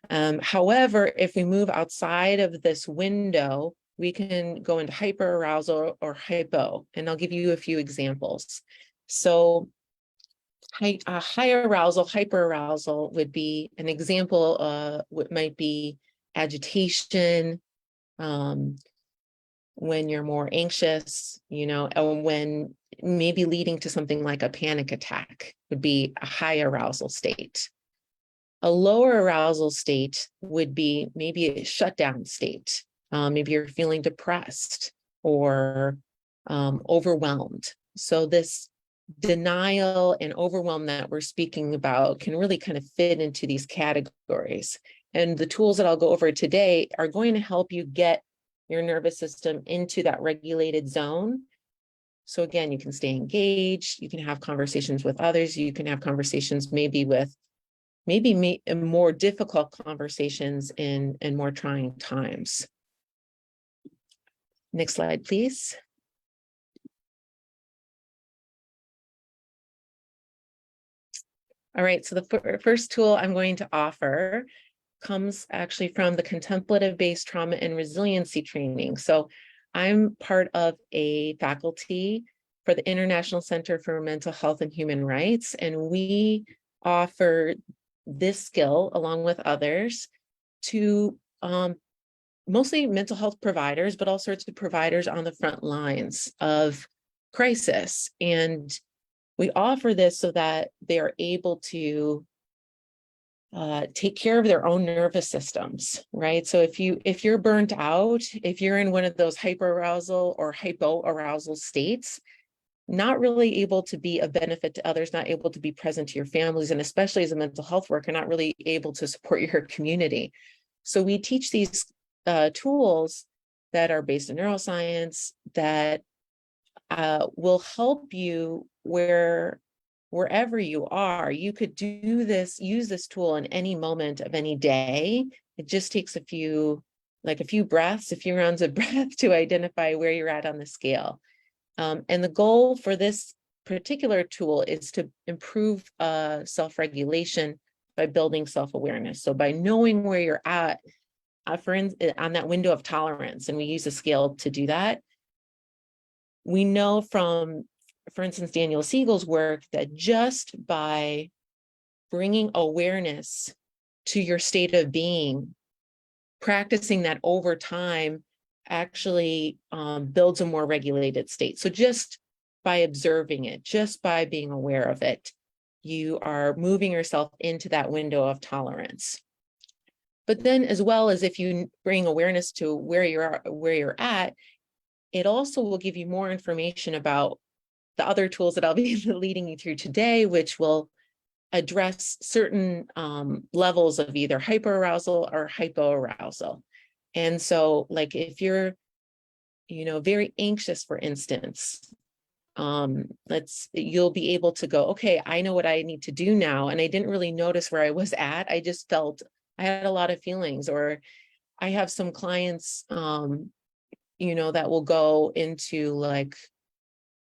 However, if we move outside of this window, we can go into hyperarousal or hypo, and I'll give you a few examples. So high arousal, hyperarousal would be an example. What might be agitation, when you're more anxious, and when maybe leading to something like a panic attack would be a high arousal state. A lower arousal state would be maybe a shutdown state. Maybe you're feeling depressed or overwhelmed. So this denial and overwhelm that we're speaking about can really kind of fit into these categories. And the tools that I'll go over today are going to help you get your nervous system into that regulated zone. So again, you can stay engaged, you can have conversations with others, you can have conversations maybe more difficult conversations in more trying times. Next slide, please. All right, so the first tool I'm going to offer comes actually from the contemplative-based trauma and resiliency training. So I'm part of a faculty for the International Center for Mental Health and Human Rights, and we offer this skill along with others to mostly mental health providers, but all sorts of providers on the front lines of crisis. And we offer this so that they are able to take care of their own nervous systems, right? So if you're burnt out, if you're in one of those hyperarousal or hypoarousal states, not really able to be a benefit to others, not able to be present to your families, and especially as a mental health worker, not really able to support your community. So we teach these tools that are based in neuroscience that will help you wherever you are. You could use this tool in any moment of any day. It just takes a few breaths, a few rounds of breath to identify where you're at on the scale. And the goal for this particular tool is to improve self-regulation by building self-awareness. So by knowing where you're at, on that window of tolerance, and we use a scale to do that. We know from, for instance, Daniel Siegel's work that just by bringing awareness to your state of being, practicing that over time actually builds a more regulated state. So just by observing it, just by being aware of it, you are moving yourself into that window of tolerance. But then, as well as if you bring awareness to where you're at, it also will give you more information about the other tools that I'll be leading you through today, which will address certain levels of either hyperarousal or hypoarousal. And so like if you're, very anxious, for instance, you'll be able to go, okay, I know what I need to do now. And I didn't really notice where I was at. I just felt I had a lot of feelings. Or I have some clients, that will go into like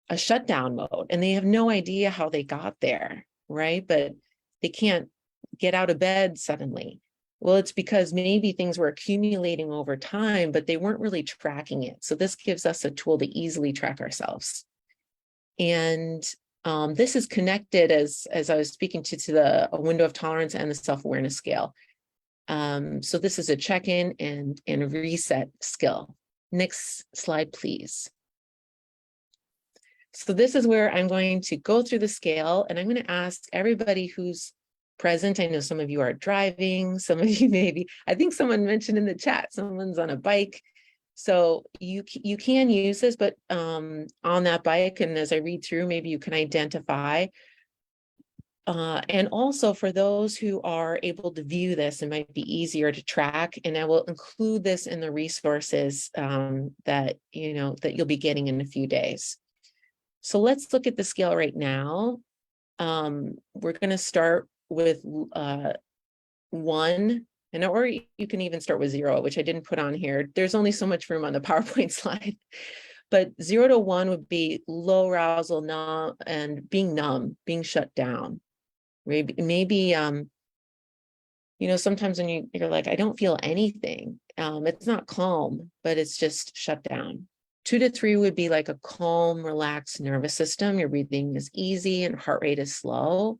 a shutdown mode and they have no idea how they got there, right? But they can't get out of bed suddenly. Well, it's because maybe things were accumulating over time, but they weren't really tracking it. So this gives us a tool to easily track ourselves. And this is connected, as I was speaking to the window of tolerance and the self-awareness scale. So this is a check-in and a reset skill. Next slide, please. So this is where I'm going to go through the scale, and I'm going to ask everybody who's present. I know some of you are driving, some of you maybe, I think someone mentioned in the chat, someone's on a bike. So you can use this, but on that bike, and as I read through, maybe you can identify. And also for those who are able to view this, it might be easier to track. And I will include this in the resources that you'll be getting in a few days. So let's look at the scale right now. We're going to start with 1, or you can even start with 0, which I didn't put on here. There's only so much room on the PowerPoint slide. But 0 to 1 would be low arousal, numb, and being numb, being shut down. Maybe sometimes when you're like, I don't feel anything. It's not calm, but it's just shut down. 2 to 3 would be like a calm, relaxed nervous system. Your breathing is easy and heart rate is slow.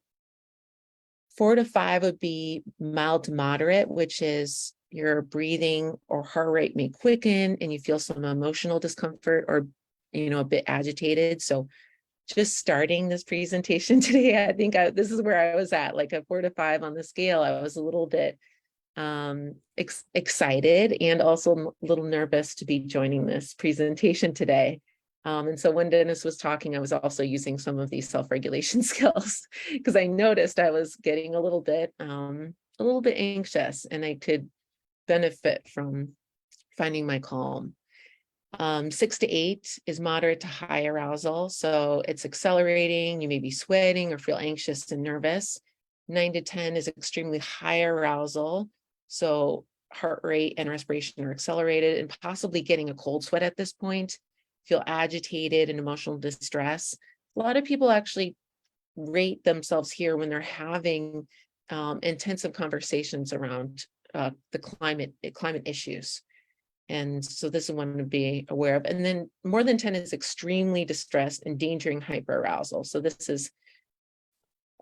4 to 5 would be mild to moderate, which is your breathing or heart rate may quicken and you feel some emotional discomfort or, a bit agitated. So just starting this presentation today, I think this is where I was at, like a 4 to 5 on the scale. I was a little bit excited and also a little nervous to be joining this presentation today. And so when Dennis was talking, I was also using some of these self-regulation skills because I noticed I was getting a little bit anxious, and I could benefit from finding my calm. 6 to 8 is moderate to high arousal. So it's accelerating. You may be sweating or feel anxious and nervous. 9 to 10 is extremely high arousal. So heart rate and respiration are accelerated and possibly getting a cold sweat at this point. Feel agitated and emotional distress. A lot of people actually rate themselves here when they're having intensive conversations around the climate issues. And so this is one to be aware of. And then more than 10 is extremely distressed, endangering hyperarousal. So this is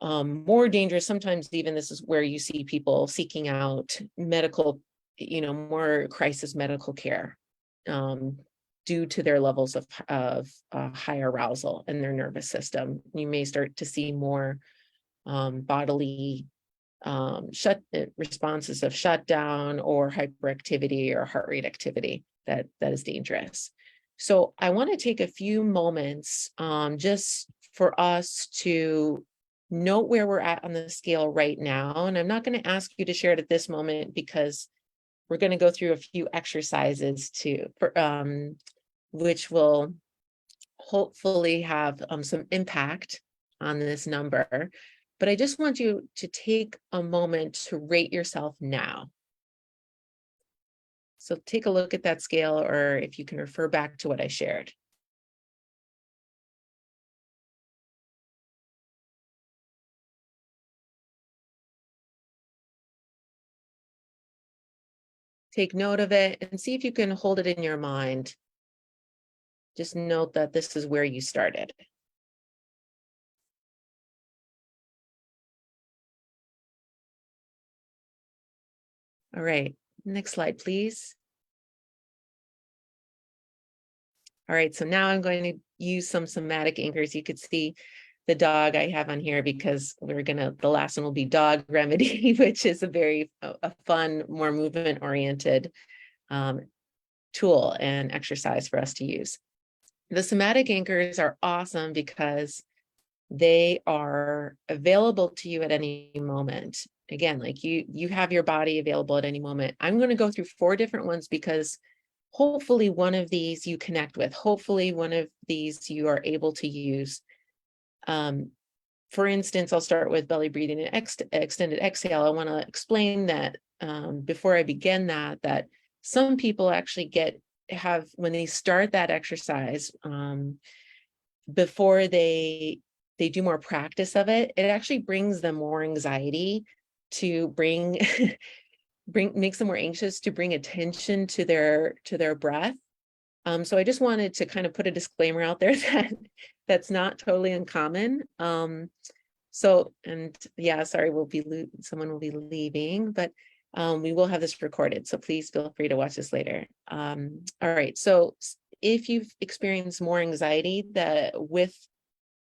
more dangerous. Sometimes even this is where you see people seeking out medical, more crisis medical care due to their levels of high arousal in their nervous system. You may start to see more bodily responses of shutdown or hyperactivity or heart rate activity that is dangerous. So I want to take a few moments just for us to note where we're at on the scale right now. And I'm not going to ask you to share it at this moment because we're going to go through a few exercises which will hopefully have some impact on this number. But I just want you to take a moment to rate yourself now. So take a look at that scale, or if you can refer back to what I shared. Take note of it and see if you can hold it in your mind. Just note that this is where you started. All right, next slide, please. All right, so now I'm going to use some somatic anchors. You could see the dog I have on here because the last one will be dog remedy, which is a fun, more movement-oriented tool and exercise for us to use. The somatic anchors are awesome because they are available to you at any moment. Again, like you have your body available at any moment. I'm going to go through 4 different ones because hopefully one of these you connect with. Hopefully one of these you are able to use. For instance, I'll start with belly breathing and extended exhale. I want to explain that before I begin that some people actually have when they start that exercise, before they do more practice of it, it actually brings them more anxiety to bring makes them more anxious to bring attention to their breath. So I just wanted to kind of put a disclaimer out there that that's not totally uncommon. So, and yeah, sorry, someone will be leaving, but we will have this recorded. So please feel free to watch this later. All right. So if you've experienced more anxiety with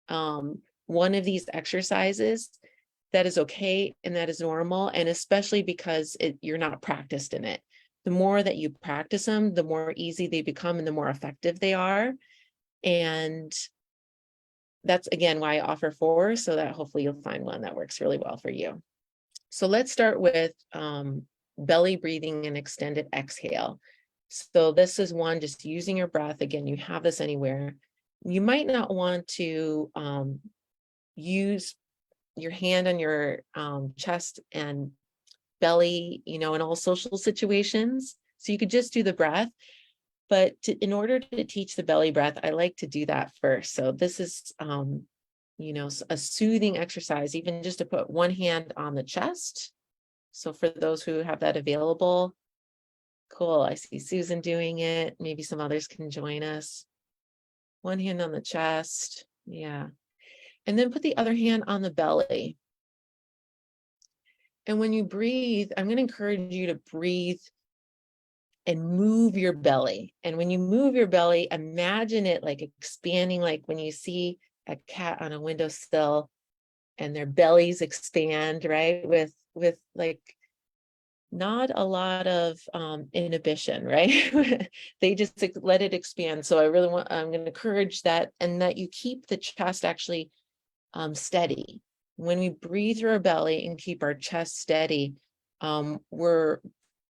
one of these exercises, that is okay and that is normal, and especially because you're not practiced in it. The more that you practice them, the more easy they become and the more effective they are. And that's again why I offer 4, so that hopefully you'll find one that works really well for you. So let's start with belly breathing and extended exhale. So this is one, just using your breath. Again, you have this anywhere. You might not want to use your hand on your chest and belly, in all social situations. So you could just do the breath. But in order to teach the belly breath, I like to do that first. So this is, a soothing exercise, even just to put one hand on the chest. So for those who have that available, cool. I see Susan doing it. Maybe some others can join us. One hand on the chest. Yeah. And then put the other hand on the belly. And when you breathe, I'm going to encourage you to breathe and move your belly. And when you move your belly, imagine it like expanding, like when you see a cat on a windowsill and their bellies expand, right? With like not a lot of inhibition, right? They just let it expand. So I'm going to encourage that, and that you keep the chest actually steady. When we breathe through our belly and keep our chest steady, we're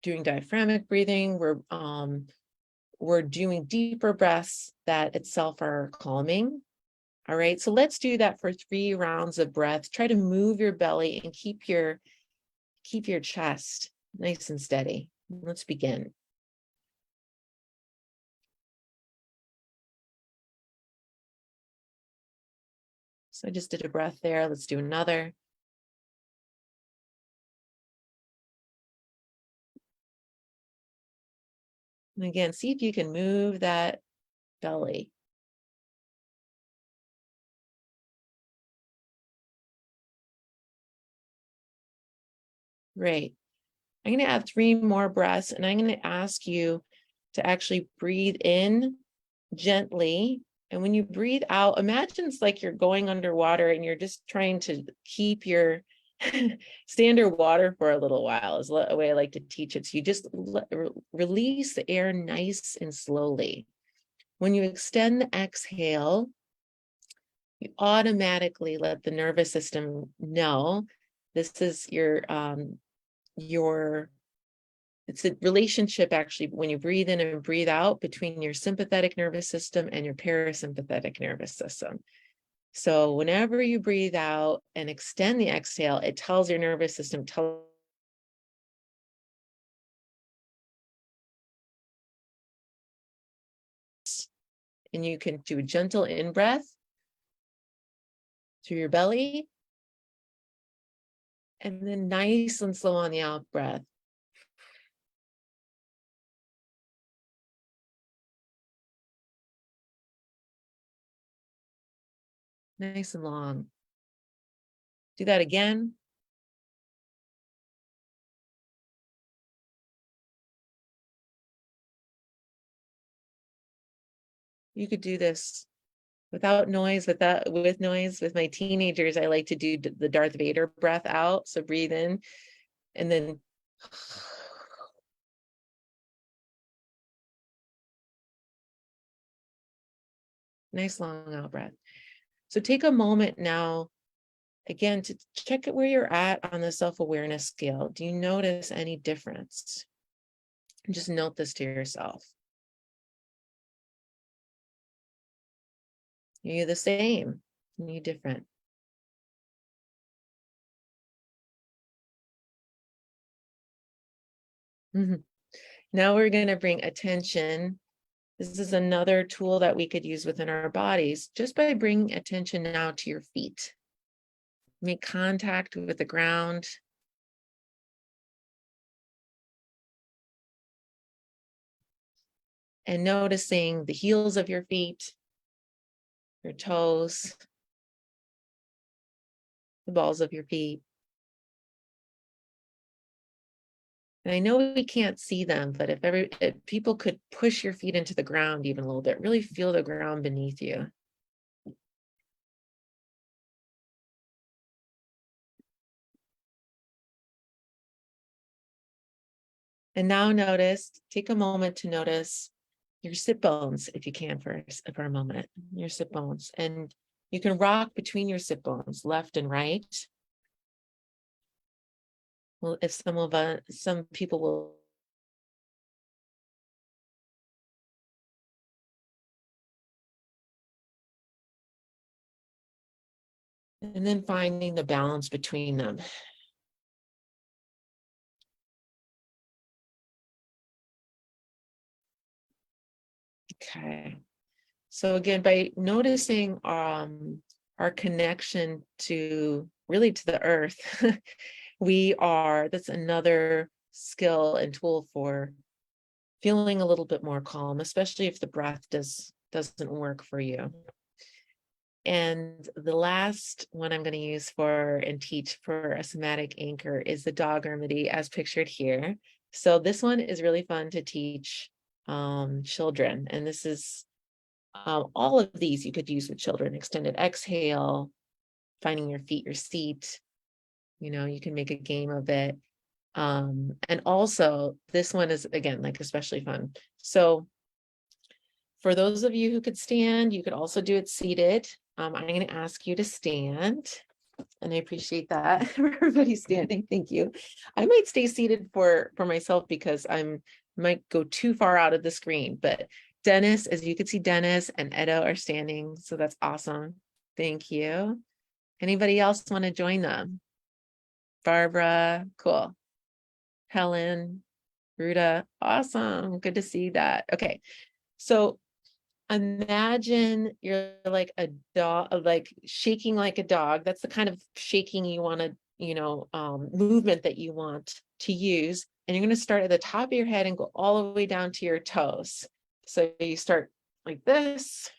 doing diaphragmatic breathing. We're doing deeper breaths that itself are calming. All right, so let's do that for 3 rounds of breath. Try to move your belly and keep your chest nice and steady. Let's begin. So I just did a breath there. Let's do another. And again, see if you can move that belly. Great. I'm going to add 3 more breaths, and I'm going to ask you to actually breathe in gently. And when you breathe out, imagine it's like you're going underwater and you're just trying to keep your stay underwater for a little while, is a way I like to teach it. So you just release the air nice and slowly. When you extend the exhale, you automatically let the nervous system know this is it's a relationship actually when you breathe in and breathe out between your sympathetic nervous system and your parasympathetic nervous system. So whenever you breathe out and extend the exhale, it tells your nervous system, and you can do a gentle in-breath through your belly, and then nice and slow on the out-breath. Nice and long. Do that again. You could do this without noise, with noise. With my teenagers, I like to do the Darth Vader breath out. So breathe in and then nice long out breath. So take a moment now, again, to check where you're at on the self-awareness scale. Do you notice any difference? Just note this to yourself. Are you the same? Are you different? Now we're going to bring attention. This is another tool that we could use within our bodies, just by bringing attention now to your feet. Make contact with the ground. And noticing the heels of your feet, your toes, the balls of your feet. And I know we can't see them, but if people could push your feet into the ground even a little bit, really feel the ground beneath you. And now take a moment to notice your sit bones, if you can, for a moment, your sit bones. And you can rock between your sit bones, left and right. Well, if some people will. And then finding the balance between them. Okay. So again, by noticing our connection to the earth, that's another skill and tool for feeling a little bit more calm, especially if the breath doesn't work for you. And the last one I'm going to use and teach for a somatic anchor is the dog remedy, as pictured here. So this one is really fun to teach children. And this is all of these you could use with children. Extended exhale, finding your feet, your seat. You can make a game of it. And also this one is, again, like especially fun. So for those of you who could stand, you could also do it seated. I'm going to ask you to stand. And I appreciate that for everybody standing. Thank you. I might stay seated for myself because might go too far out of the screen, but Dennis, as you can see, Dennis and Edo are standing. So that's awesome. Thank you. Anybody else want to join them? Barbara, cool. Helen, Ruta, awesome. Good to see that. Okay. So imagine you're like a dog, like shaking like a dog. That's the kind of shaking you want to, movement that you want to use. And you're going to start at the top of your head and go all the way down to your toes. So you start like this,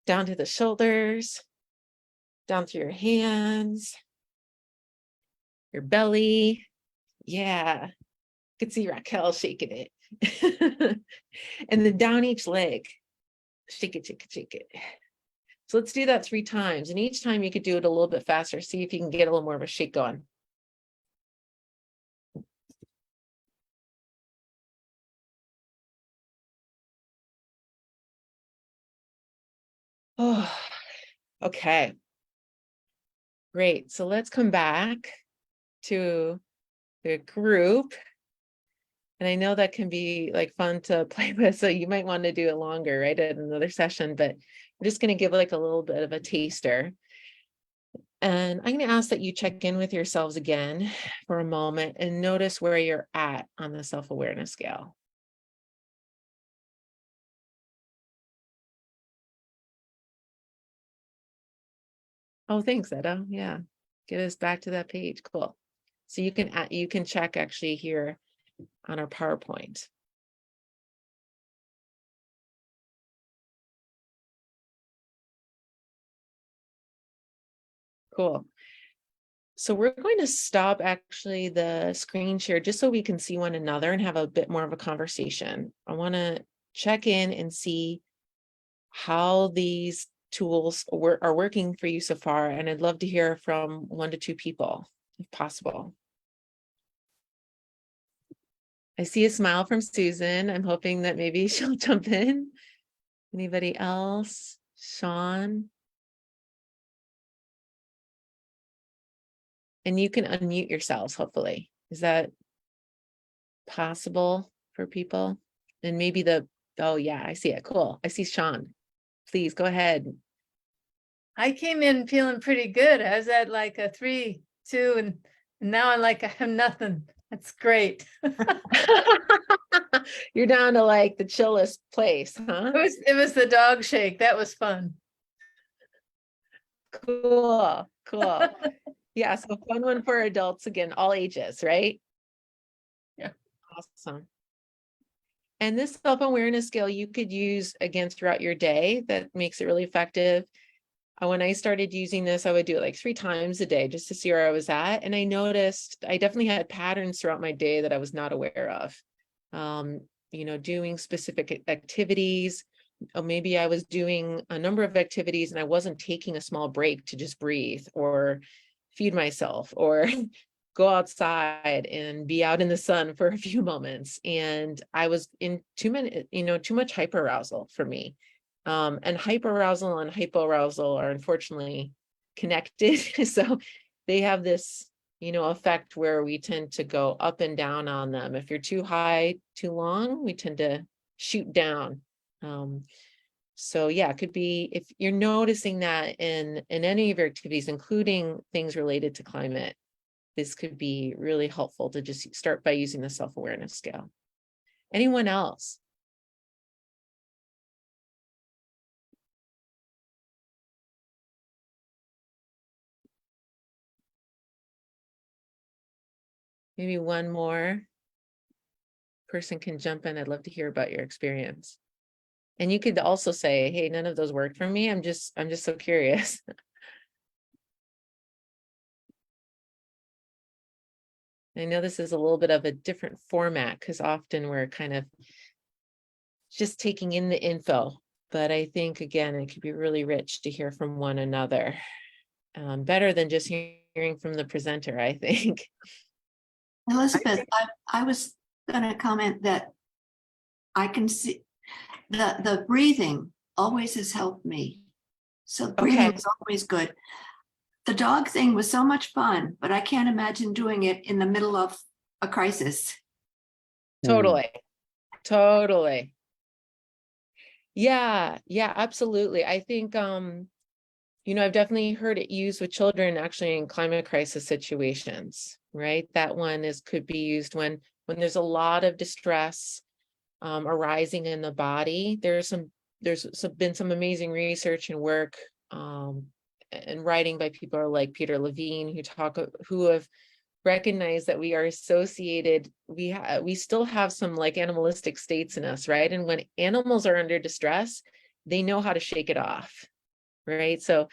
down to the shoulders, down through your hands, your belly. Yeah. You can see Raquel shaking it. And then down each leg. Shake it, shake it, shake it. So let's do that 3 times. And each time you could do it a little bit faster. See if you can get a little more of a shake going. Oh, okay. Great. So let's come back to the group. And I know that can be like fun to play with. So you might want to do it longer, right? At another session, but we're just going to give like a little bit of a taster. And I'm going to ask that you check in with yourselves again for a moment and notice where you're at on the self-awareness scale. Oh, thanks, Etta. Yeah. Get us back to that page. Cool. So you can check actually here on our PowerPoint. Cool. So we're going to stop actually the screen share just so we can see one another and have a bit more of a conversation. I want to check in and see how these tools are working for you so far. And I'd love to hear from 1 to 2 people, if possible. I see a smile from Susan. I'm hoping that maybe she'll jump in. Anybody else? Sean? And you can unmute yourselves, hopefully. Is that possible for people? And maybe oh yeah, I see it. Cool. I see Sean. Please go ahead. I came in feeling pretty good. I was at like a 3, 2, and now I'm like, I have nothing. That's great. You're down to like the chillest place, huh? It was the dog shake. That was fun. Cool. Yeah, so fun one for adults, again, all ages, right? Yeah. Awesome. And this self-awareness scale you could use again throughout your day. That makes it really effective. When I started using this, I would do it like 3 times a day just to see where I was at. And I noticed I definitely had patterns throughout my day that I was not aware of. Doing specific activities, or maybe I was doing a number of activities and I wasn't taking a small break to just breathe or feed myself or go outside and be out in the sun for a few moments. And I was in too much hyperarousal for me. And hyperarousal and hypoarousal are unfortunately connected. So they have this, effect where we tend to go up and down on them. If you're too high, too long, we tend to shoot down. So yeah, it could be, if you're noticing that in any of your activities, including things related to climate, this could be really helpful to just start by using the self-awareness scale. Anyone else? Maybe one more person can jump in. I'd love to hear about your experience. And you could also say, hey, none of those worked for me. I'm just so curious. I know this is a little bit of a different format because often we're kind of just taking in the info, but I think again, it could be really rich to hear from one another. Better than just hearing from the presenter, I think. Elizabeth, I was going to comment that I can see the breathing always has helped me. So breathing is always good. The dog thing was so much fun, but I can't imagine doing it in the middle of a crisis. Totally. Yeah, absolutely. I think, I've definitely heard it used with children actually in climate crisis situations, right? That one could be used when there's a lot of distress arising in the body. There's been some amazing research and work and writing by people like Peter Levine who have recognized that we are associated. We still have some like animalistic states in us, right? And when animals are under distress, they know how to shake it off, right? So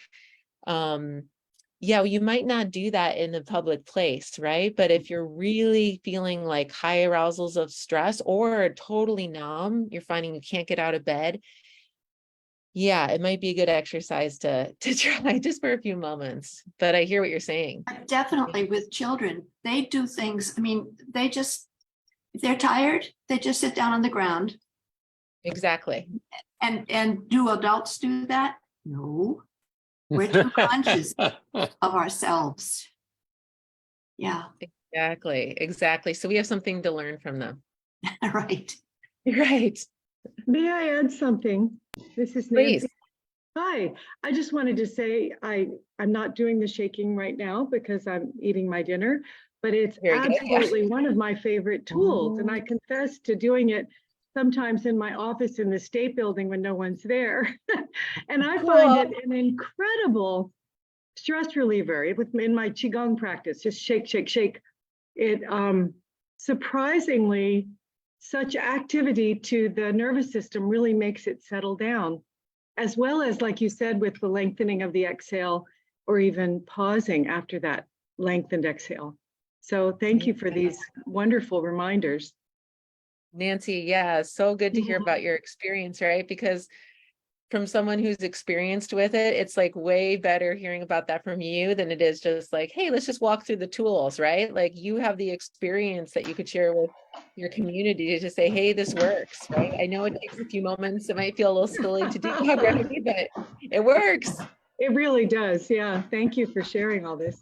you might not do that in a public place, right? But if you're really feeling like high arousals of stress or totally numb, you're finding you can't get out of bed, it might be a good exercise to try just for a few moments. But I hear what you're saying. Definitely with children, they do things. I mean, if they're tired, they just sit down on the ground. Exactly. And do adults do that? No. We're too conscious of ourselves. Yeah. Exactly. So we have something to learn from them. Right. May I add something? This is Nancy. Please. Hi, I just wanted to say I'm not doing the shaking right now because I'm eating my dinner, but it's absolutely one of my favorite tools. And I confess to doing it sometimes in my office in the state building when no one's there. And I find it an incredible stress reliever in my Qigong practice. Just shake, shake, shake. It surprisingly, such activity to the nervous system really makes it settle down, as well as, like you said, with the lengthening of the exhale or even pausing after that lengthened exhale. So thank you for these wonderful reminders. Nancy, so good to hear about your experience, right? Because from someone who's experienced with it, it's like way better hearing about that from you than it is just like, hey, let's just walk through the tools, right? Like you have the experience that you could share with your community to say, hey, this works, right? I know it takes a few moments. It might feel a little silly to do already, but it works. It really does. Yeah. Thank you for sharing all this.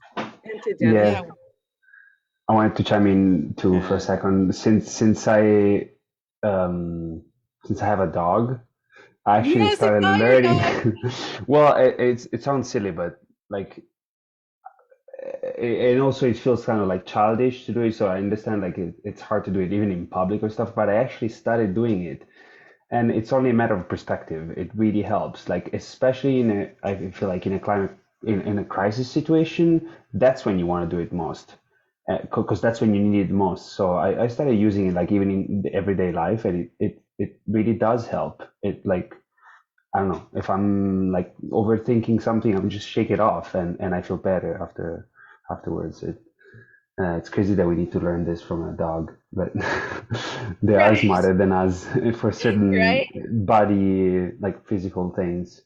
into Dennis. Yeah, I wanted to chime in too for a Yeah. second. Since I have a dog, I actually Yes, I started saw your dog. learning. Well, it sounds silly, but like, and also it feels kind of like childish to do it. So I understand like it's hard to do it even in public or stuff. But I actually started doing it, and it's only a matter of perspective. It really helps, like especially I feel like in a climate in a crisis situation, that's when you want to do it most, because that's when you need it most. So I started using it like even in the everyday life, and it really does help. It like, I don't know, if I'm like overthinking something, I'm just shake it off, and I feel better afterwards. It's crazy that we need to learn this from a dog, but they are Right. smarter than us for certain Right. body, like physical things,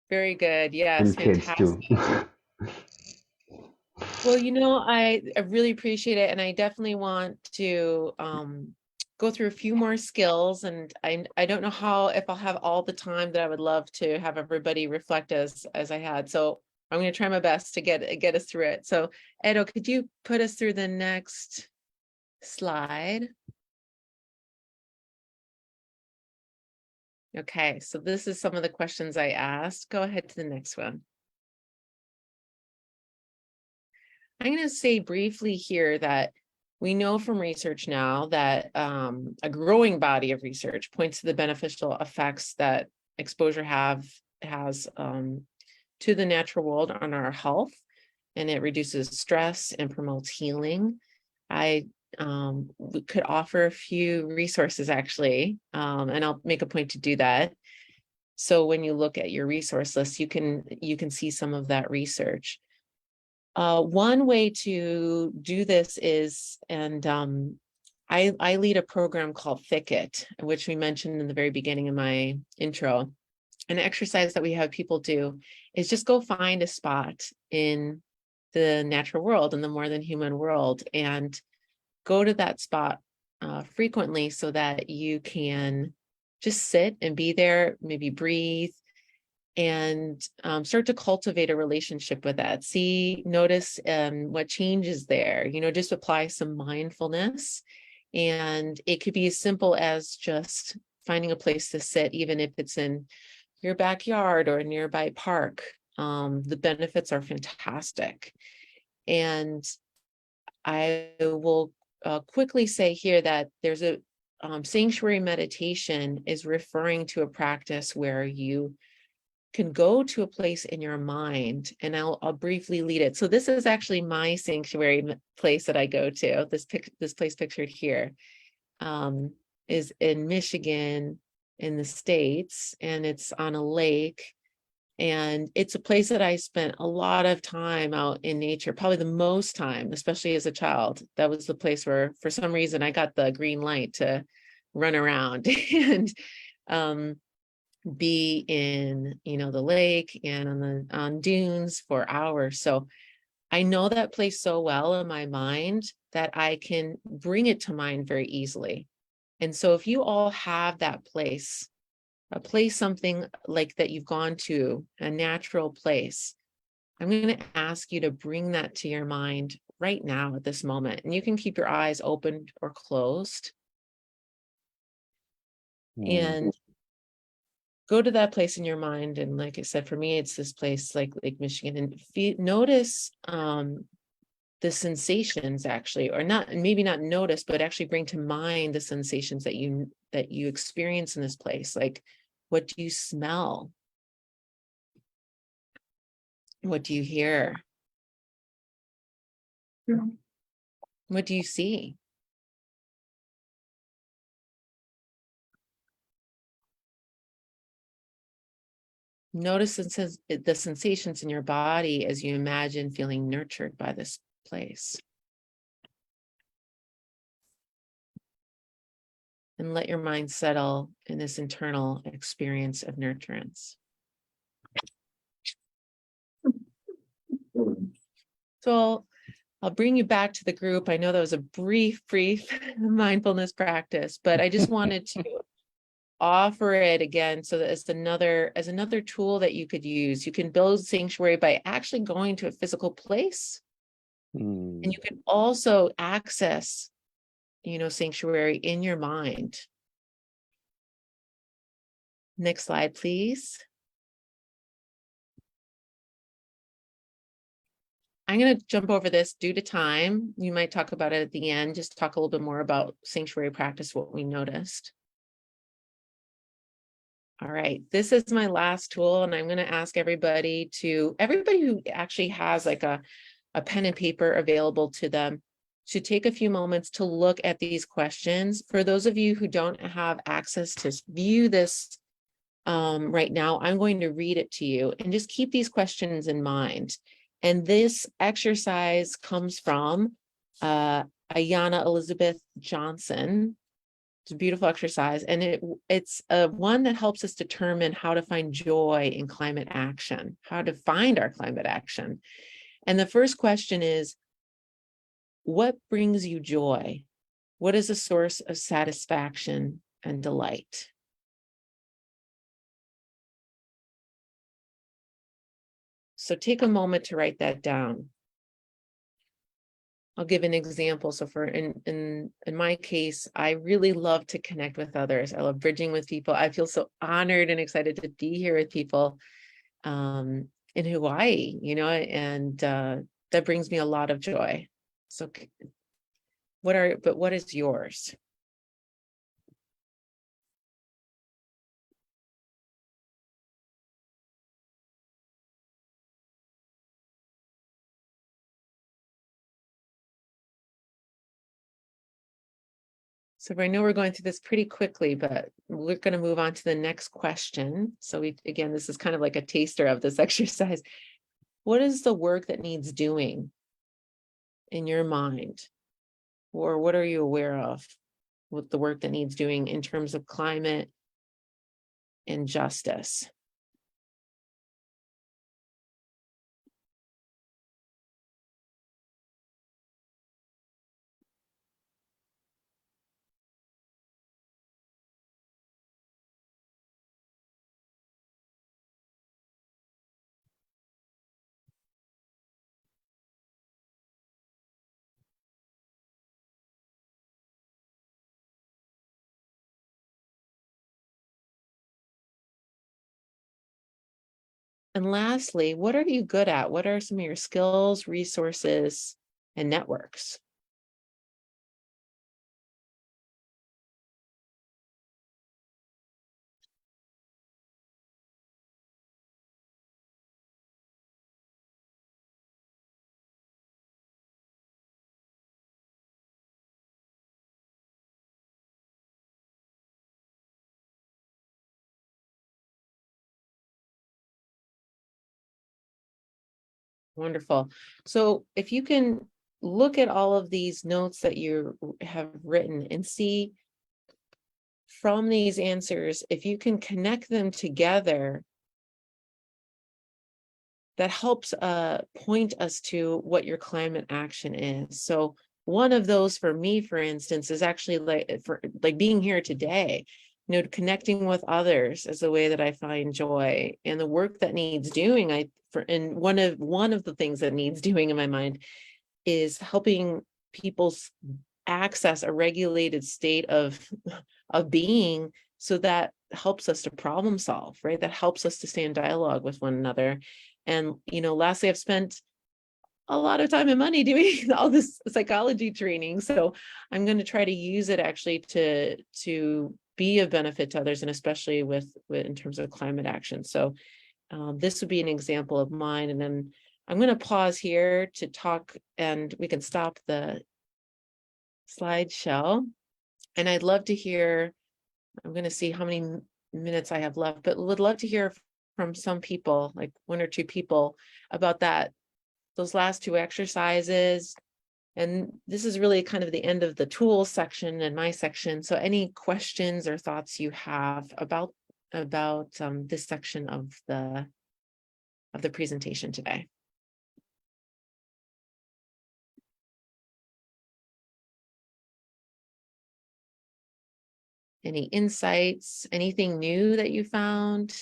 Very good. Yes, and kids fantastic. too. Well, I really appreciate it, and I definitely want to go through a few more skills, and I don't know how, if I'll have all the time that I would love to have everybody reflect as I had. So I'm going to try my best to get us through it. So Edo, could you put us through the next slide? Okay, so this is some of the questions I asked. Go ahead to the next one. I'm going to say briefly here that we know from research now that a growing body of research points to the beneficial effects that exposure has to the natural world on our health, and it reduces stress and promotes healing. I could offer a few resources actually, and I'll make a point to do that. So when you look at your resource list, you can see some of that research. One way to do this is, and I lead a program called Thicket, which we mentioned in the very beginning of my intro. An exercise that we have people do is just go find a spot in the natural world, in the more than human world, and go to that spot frequently so that you can just sit and be there, maybe breathe, and start to cultivate a relationship with that. Notice what changes there, just apply some mindfulness. And it could be as simple as just finding a place to sit, even if it's in your backyard or a nearby park. The benefits are fantastic. And I will quickly say here that there's a sanctuary meditation is referring to a practice where you can go to a place in your mind, and I'll briefly lead it. So this is actually my sanctuary place that I go to. This place pictured here is in Michigan in the States, and it's on a lake. And it's a place that I spent a lot of time out in nature, probably the most time, especially as a child. That was the place where, for some reason, I got the green light to run around and be in the lake and on dunes for hours. So I know that place so well in my mind that I can bring it to mind very easily. And so if you all have that place, a place, something like that you've gone to, a natural place, I'm going to ask you to bring that to your mind right now at this moment. And you can keep your eyes open or closed. And go to that place in your mind. And like I said, for me, it's this place like Lake Michigan, and notice the sensations actually, or not, maybe not notice, but actually bring to mind the sensations that you experience in this place. Like, what do you smell? What do you hear? What do you see? Notice the sensations in your body as you imagine feeling nurtured by this place. And let your mind settle in this internal experience of nurturance. So I'll bring you back to the group. I know that was a brief mindfulness practice, but I just wanted to offer it again so that it's as another tool that you could use. You can build sanctuary by actually going to a physical place. And you can also access, sanctuary in your mind. Next slide, please. I'm going to jump over this due to time. You might talk about it at the end, just talk a little bit more about sanctuary practice, what we noticed. All right, this is my last tool, and I'm going to ask everybody who actually has like a pen and paper available to them, to take a few moments to look at these questions. For those of you who don't have access to view this right now, I'm going to read it to you, and just keep these questions in mind. And this exercise comes from Ayana Elizabeth Johnson. It's a beautiful exercise, and it's one that helps us determine how to find joy in climate action, how to find our climate action. And the first question is, what brings you joy? What is a source of satisfaction and delight? So take a moment to write that down. I'll give an example. So in my case, I really love to connect with others. I love bridging with people. I feel so honored and excited to be here with people in Hawaii, and that brings me a lot of joy. So what is yours? So I know we're going through this pretty quickly, but we're going to move on to the next question. So again, this is kind of like a taster of this exercise. What is the work that needs doing in your mind? Or what are you aware of with the work that needs doing in terms of climate and justice? And lastly, what are you good at? What are some of your skills, resources, and networks? Wonderful. So if you can look at all of these notes that you have written and see from these answers, if you can connect them together, that helps point us to what your climate action is. So one of those for me, for instance, is actually like being here today, connecting with others is the way that I find joy, and the work that needs doing. And one of the things that needs doing in my mind is helping people access a regulated state of being, so that helps us to problem solve, right? That helps us to stay in dialogue with one another. And lastly, I've spent a lot of time and money doing all this psychology training, so I'm going to try to use it actually to be of benefit to others, and especially with in terms of climate action. So this would be an example of mine. And then I'm going to pause here to talk, and we can stop the slideshow. And I'd love to hear, I'm going to see how many minutes I have left, but would love to hear from some people, like one or two people, about those last two exercises. And this is really kind of the end of the tools section and my section. So any questions or thoughts you have about this section of the presentation today? Any insights, anything new that you found?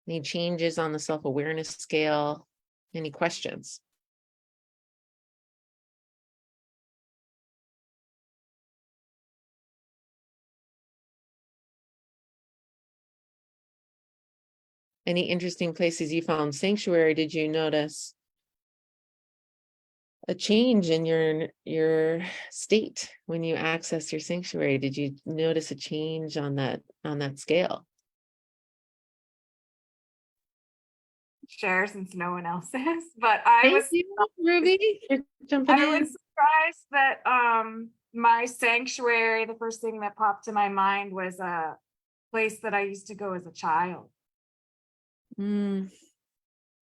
Any changes on the self-awareness scale? Any questions? Any interesting places you found sanctuary? Did you notice a change in your state when you access your sanctuary? Did you notice a change on that scale? Share since no one else is, but I was Ruby, you're jumping I in. was surprised that my sanctuary, the first thing that popped to my mind was a place that I used to go as a child. Mm,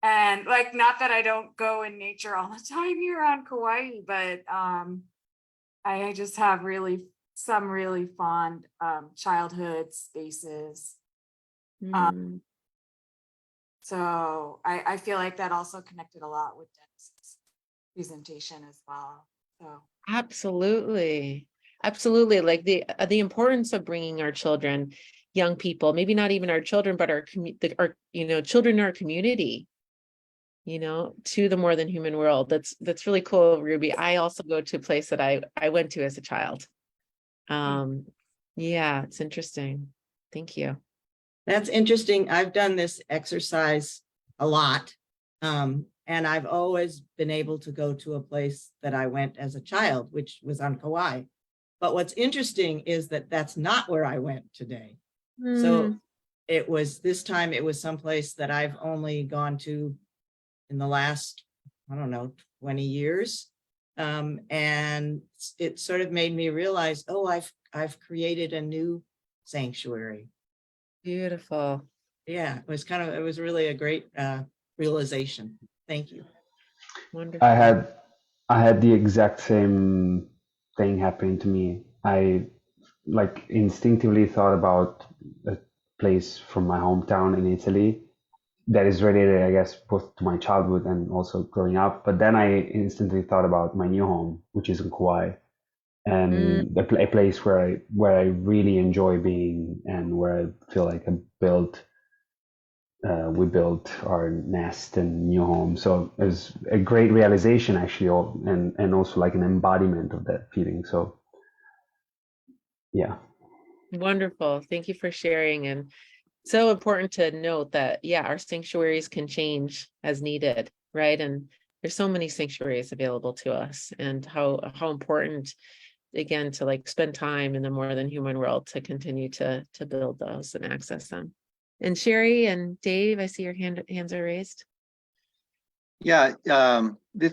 And like, not that I don't go in nature all the time here on Kauai, but I just have some really fond childhood spaces. mm. So I feel like that also connected a lot with Dennis's presentation as well. So Absolutely. Absolutely. Like the importance of bringing our children, young people, maybe not even our children, but our children in our community, to the more than human world. That's really cool, Ruby. I also go to a place that I went to as a child. Yeah, it's interesting. Thank you. That's interesting. I've done this exercise a lot. And I've always been able to go to a place that I went as a child, which was on Kauai. But what's interesting is that that's not where I went today. So it was someplace that I've only gone to in the last, I don't know, 20 years. And it sort of made me realize, oh, I've created a new sanctuary. Beautiful. Yeah, it was really a great realization. Thank you. Wonderful. I had the exact same thing happen to me. I like instinctively thought about a place from my hometown in Italy that is related, I guess, both to my childhood and also growing up. But then I instantly thought about my new home, which is in Kauai, and a place where I really enjoy being and where I feel like we built our nest and new home. So it was a great realization, actually, and also like an embodiment of that feeling. So yeah. Wonderful. Thank you for sharing. And so important to note that, yeah, our sanctuaries can change as needed, right? And there's so many sanctuaries available to us, and how important, again, to like spend time in the more than human world to continue to build those and access them. And Sherry and Dave, I see your hands are raised. Yeah, these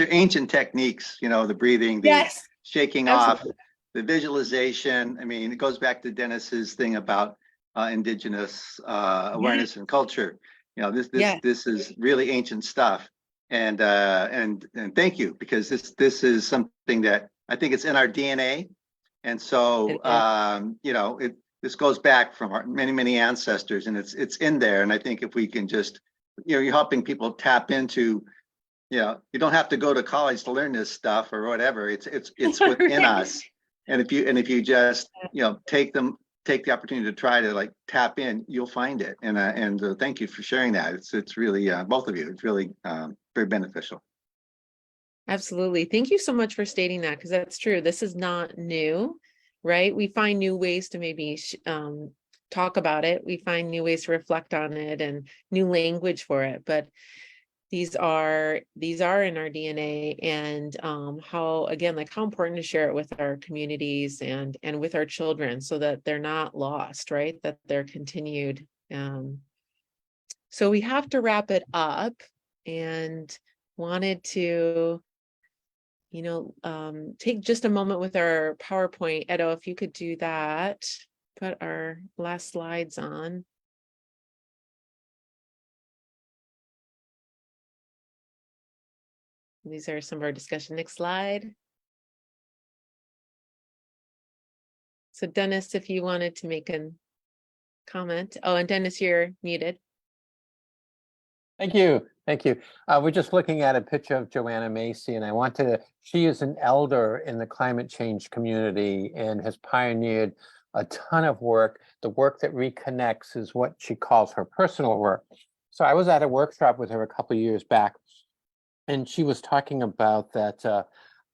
are ancient techniques, the breathing, the Yes, shaking absolutely. off, the visualization. I mean, it goes back to Dennis's thing about indigenous awareness and culture. This is really ancient stuff. And thank you, because this is something that I think it's in our DNA. And so this goes back from our many ancestors, and it's in there. And I think if we can just, you're helping people tap into, you don't have to go to college to learn this stuff or whatever. It's within us. And if you just take the opportunity to try to like tap in, you'll find it. And thank you for sharing that. It's really both of you. It's really very beneficial. Absolutely. Thank you so much for stating that, because that's true. This is not new, right? We find new ways to maybe talk about it. We find new ways to reflect on it and new language for it. But these are in our DNA, and how important to share it with our communities and with our children, so that they're not lost, right? That they're continued. So we have to wrap it up, and wanted to take just a moment with our PowerPoint. Edo, if you could do that, put our last slides on. These are some of our discussion. Next slide. So Dennis, if you wanted to make a comment. Oh, and Dennis, you're muted. Thank you. Thank you. We're just looking at a picture of Joanna Macy, and I want to, she is an elder in the climate change community and has pioneered a ton of work. The work that reconnects is what she calls her personal work. So I was at a workshop with her a couple of years back, and she was talking about that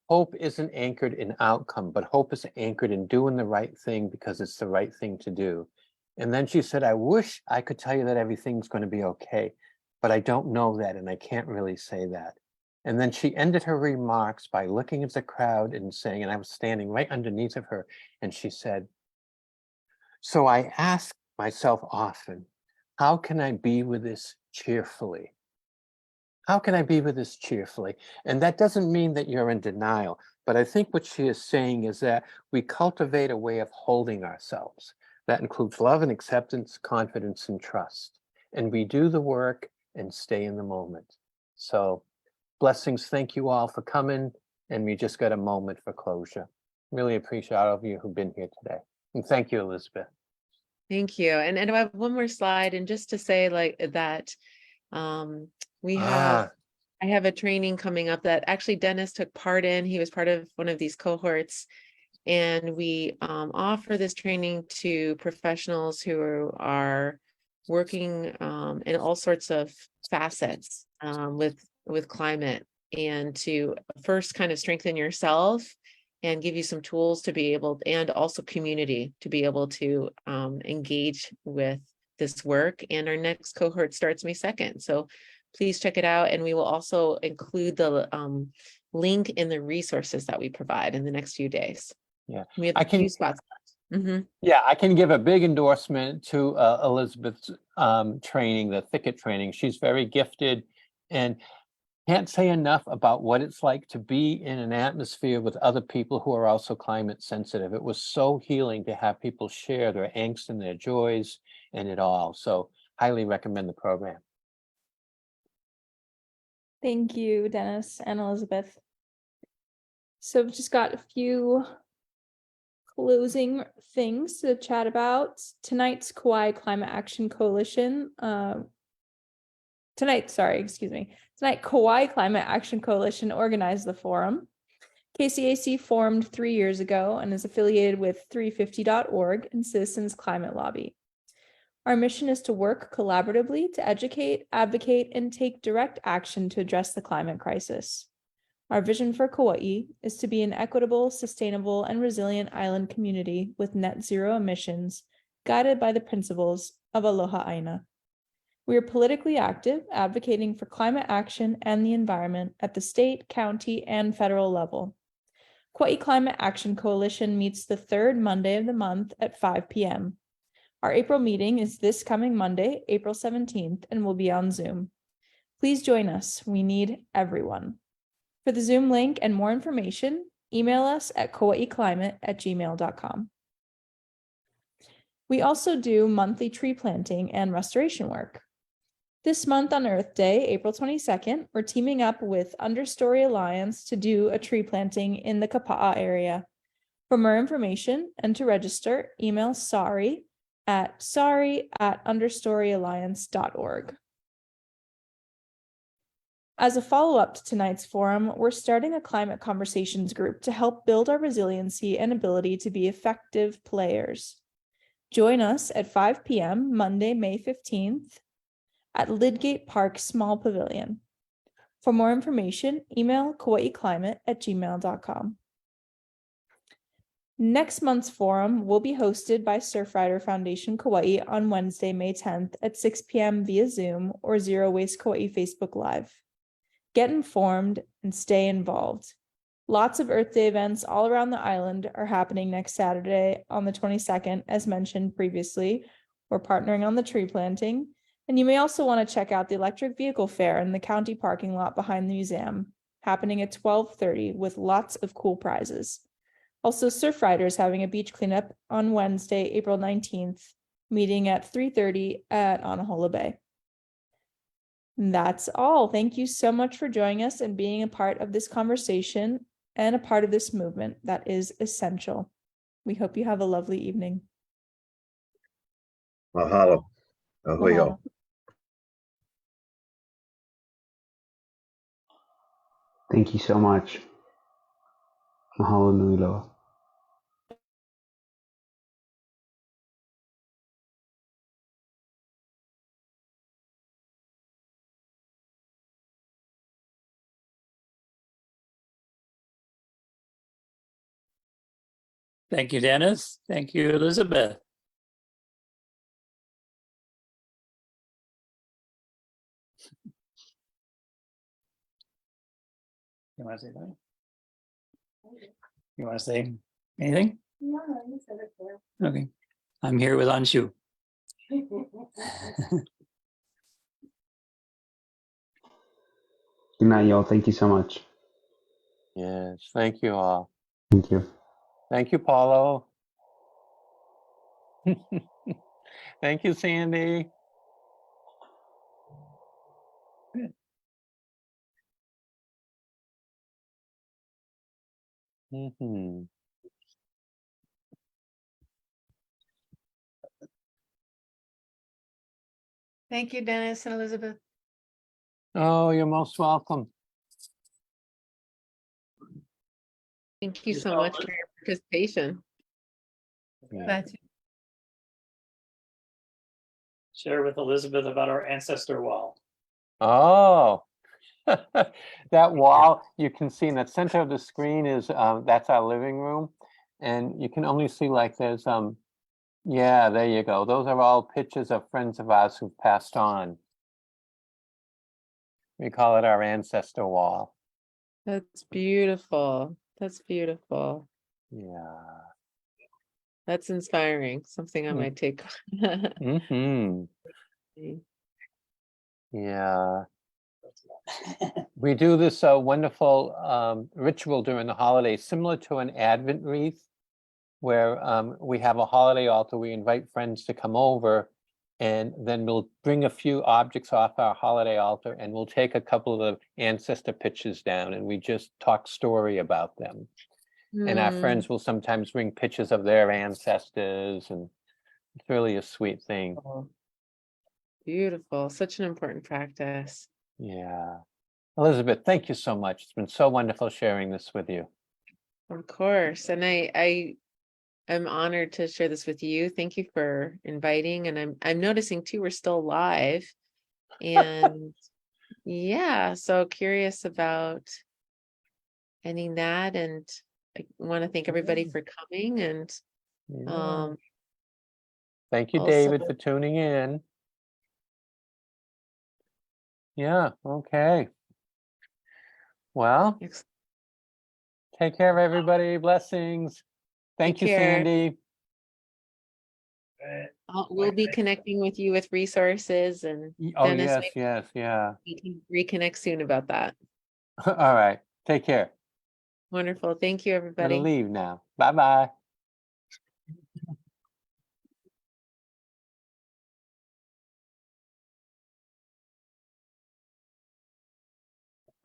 hope isn't anchored in outcome, but hope is anchored in doing the right thing because it's the right thing to do. And then she said, I wish I could tell you that everything's going to be okay, but I don't know that, and I can't really say that. And then she ended her remarks by looking at the crowd and saying, and I was standing right underneath of her, and she said, so I ask myself often, how can I be with this cheerfully? How can I be with this cheerfully? And that doesn't mean that you're in denial, but I think what she is saying is that we cultivate a way of holding ourselves. That includes love and acceptance, confidence and trust. And we do the work and stay in the moment. So blessings, thank you all for coming. And we just got a moment for closure. Really appreciate all of you who've been here today. And thank you, Elizabeth. Thank you. And I have one more slide, and just to say like that, we have, I have a training coming up that actually Dennis took part in. He was part of one of these cohorts, and we offer this training to professionals who are working in all sorts of facets with climate, and to first kind of strengthen yourself and give you some tools to be able, and also community to be able to engage with this work. And our next cohort starts May 2nd. So please check it out. And we will also include the link in the resources that we provide in the next few days. Yeah, We have a few spots left. Yeah, I can give a big endorsement to Elizabeth's training, the Thicket training. She's very gifted and can't say enough about what it's like to be in an atmosphere with other people who are also climate sensitive. It was so healing to have people share their angst and their joys and it all. So highly recommend the program. Thank you, Dennis and Elizabeth. So we've just got a few closing things to chat about. Tonight's Kauai Climate Action Coalition, Tonight Kauai Climate Action Coalition organized the forum. KCAC formed 3 years ago and is affiliated with 350.org and Citizens Climate Lobby. Our mission is to work collaboratively to educate, advocate, and take direct action to address the climate crisis. Our vision for Kauai is to be an equitable, sustainable, and resilient island community with net zero emissions, guided by the principles of Aloha Aina. We are politically active, advocating for climate action and the environment at the state, county, and federal level. Kauai Climate Action Coalition meets the third Monday of the month at 5 p.m. Our April meeting is this coming Monday, April 17th, and will be on Zoom. Please join us. We need everyone. For the Zoom link and more information, email us at kawaiclimate@gmail.com. We also do monthly tree planting and restoration work. This month on Earth Day, April 22nd, we're teaming up with Understory Alliance to do a tree planting in the Kapa'a area. For more information and to register, email sorry@understoryalliance.org. As a follow-up to tonight's forum, we're starting a climate conversations group to help build our resiliency and ability to be effective players. Join us at 5 p.m. Monday, May 15th at Lidgate Park Small Pavilion. For more information, email kawaiclimate@gmail.com. Next month's forum will be hosted by Surfrider Foundation Kauai on Wednesday, May 10th at 6 p.m. via Zoom or Zero Waste Kauai Facebook Live. Get informed and stay involved. Lots of Earth Day events all around the island are happening next Saturday on the 22nd, as mentioned previously. We're partnering on the tree planting, and you may also want to check out the electric vehicle fair in the county parking lot behind the museum, happening at 12:30 with lots of cool prizes. Also, Surfrider is having a beach cleanup on Wednesday, April 19th, meeting at 3:30 at Anahola Bay. And that's all. Thank you so much for joining us and being a part of this conversation and a part of this movement that is essential. We hope you have a lovely evening. Mahalo. Ahoy. Mahalo. Thank you so much. Mahalo nui loa. Thank you, Dennis. Thank you, Elizabeth. You want to say that? You want to say anything? No, you said it there. Okay. I'm here with Anshu. Good night, y'all. Thank you so much. Yes, thank you all. Thank you. Thank you, Paulo. Thank you, Sandy. Mhm. Thank you, Dennis and Elizabeth. Oh, you're most welcome. Thank you so much for your participation. Yeah. Glad to. Share with Elizabeth about our ancestor wall. Oh, that wall you can see in the center of the screen is that's our living room, and you can only see like there's yeah, there you go. Those are all pictures of friends of ours who've passed on. We call it our ancestor wall. That's beautiful. That's beautiful. Yeah. That's inspiring. Something I might take. Mm-hmm. Yeah. We do this wonderful ritual during the holidays, similar to an Advent wreath, where we have a holiday altar. We invite friends to come over, and then we'll bring a few objects off our holiday altar, and we'll take a couple of ancestor pictures down, and we just talk story about them. And our friends will sometimes bring pictures of their ancestors, and it's really a sweet thing. Beautiful. Such an important practice. Yeah. Elizabeth, thank you so much. It's been so wonderful sharing this with you. Of course. And I'm honored to share this with you. Thank you for inviting. And I'm noticing too, we're still live. And yeah, so curious about ending that. And I want to thank everybody for coming. And Yeah. Thank you, also- David, for tuning in. Yeah, okay. Well, take care, everybody. Blessings. Thank you, Take care. Sandy. We'll be connecting with you with resources and Oh, Dennis, yes, maybe yes, yeah. we can reconnect soon about that. All right. Take care. Wonderful. Thank you, I'm everybody. gonna leave now. Bye-bye.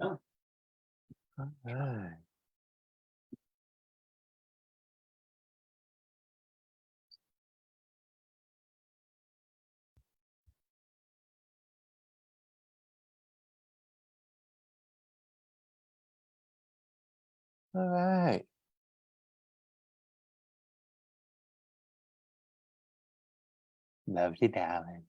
Oh. All right. All right. Love you, darling.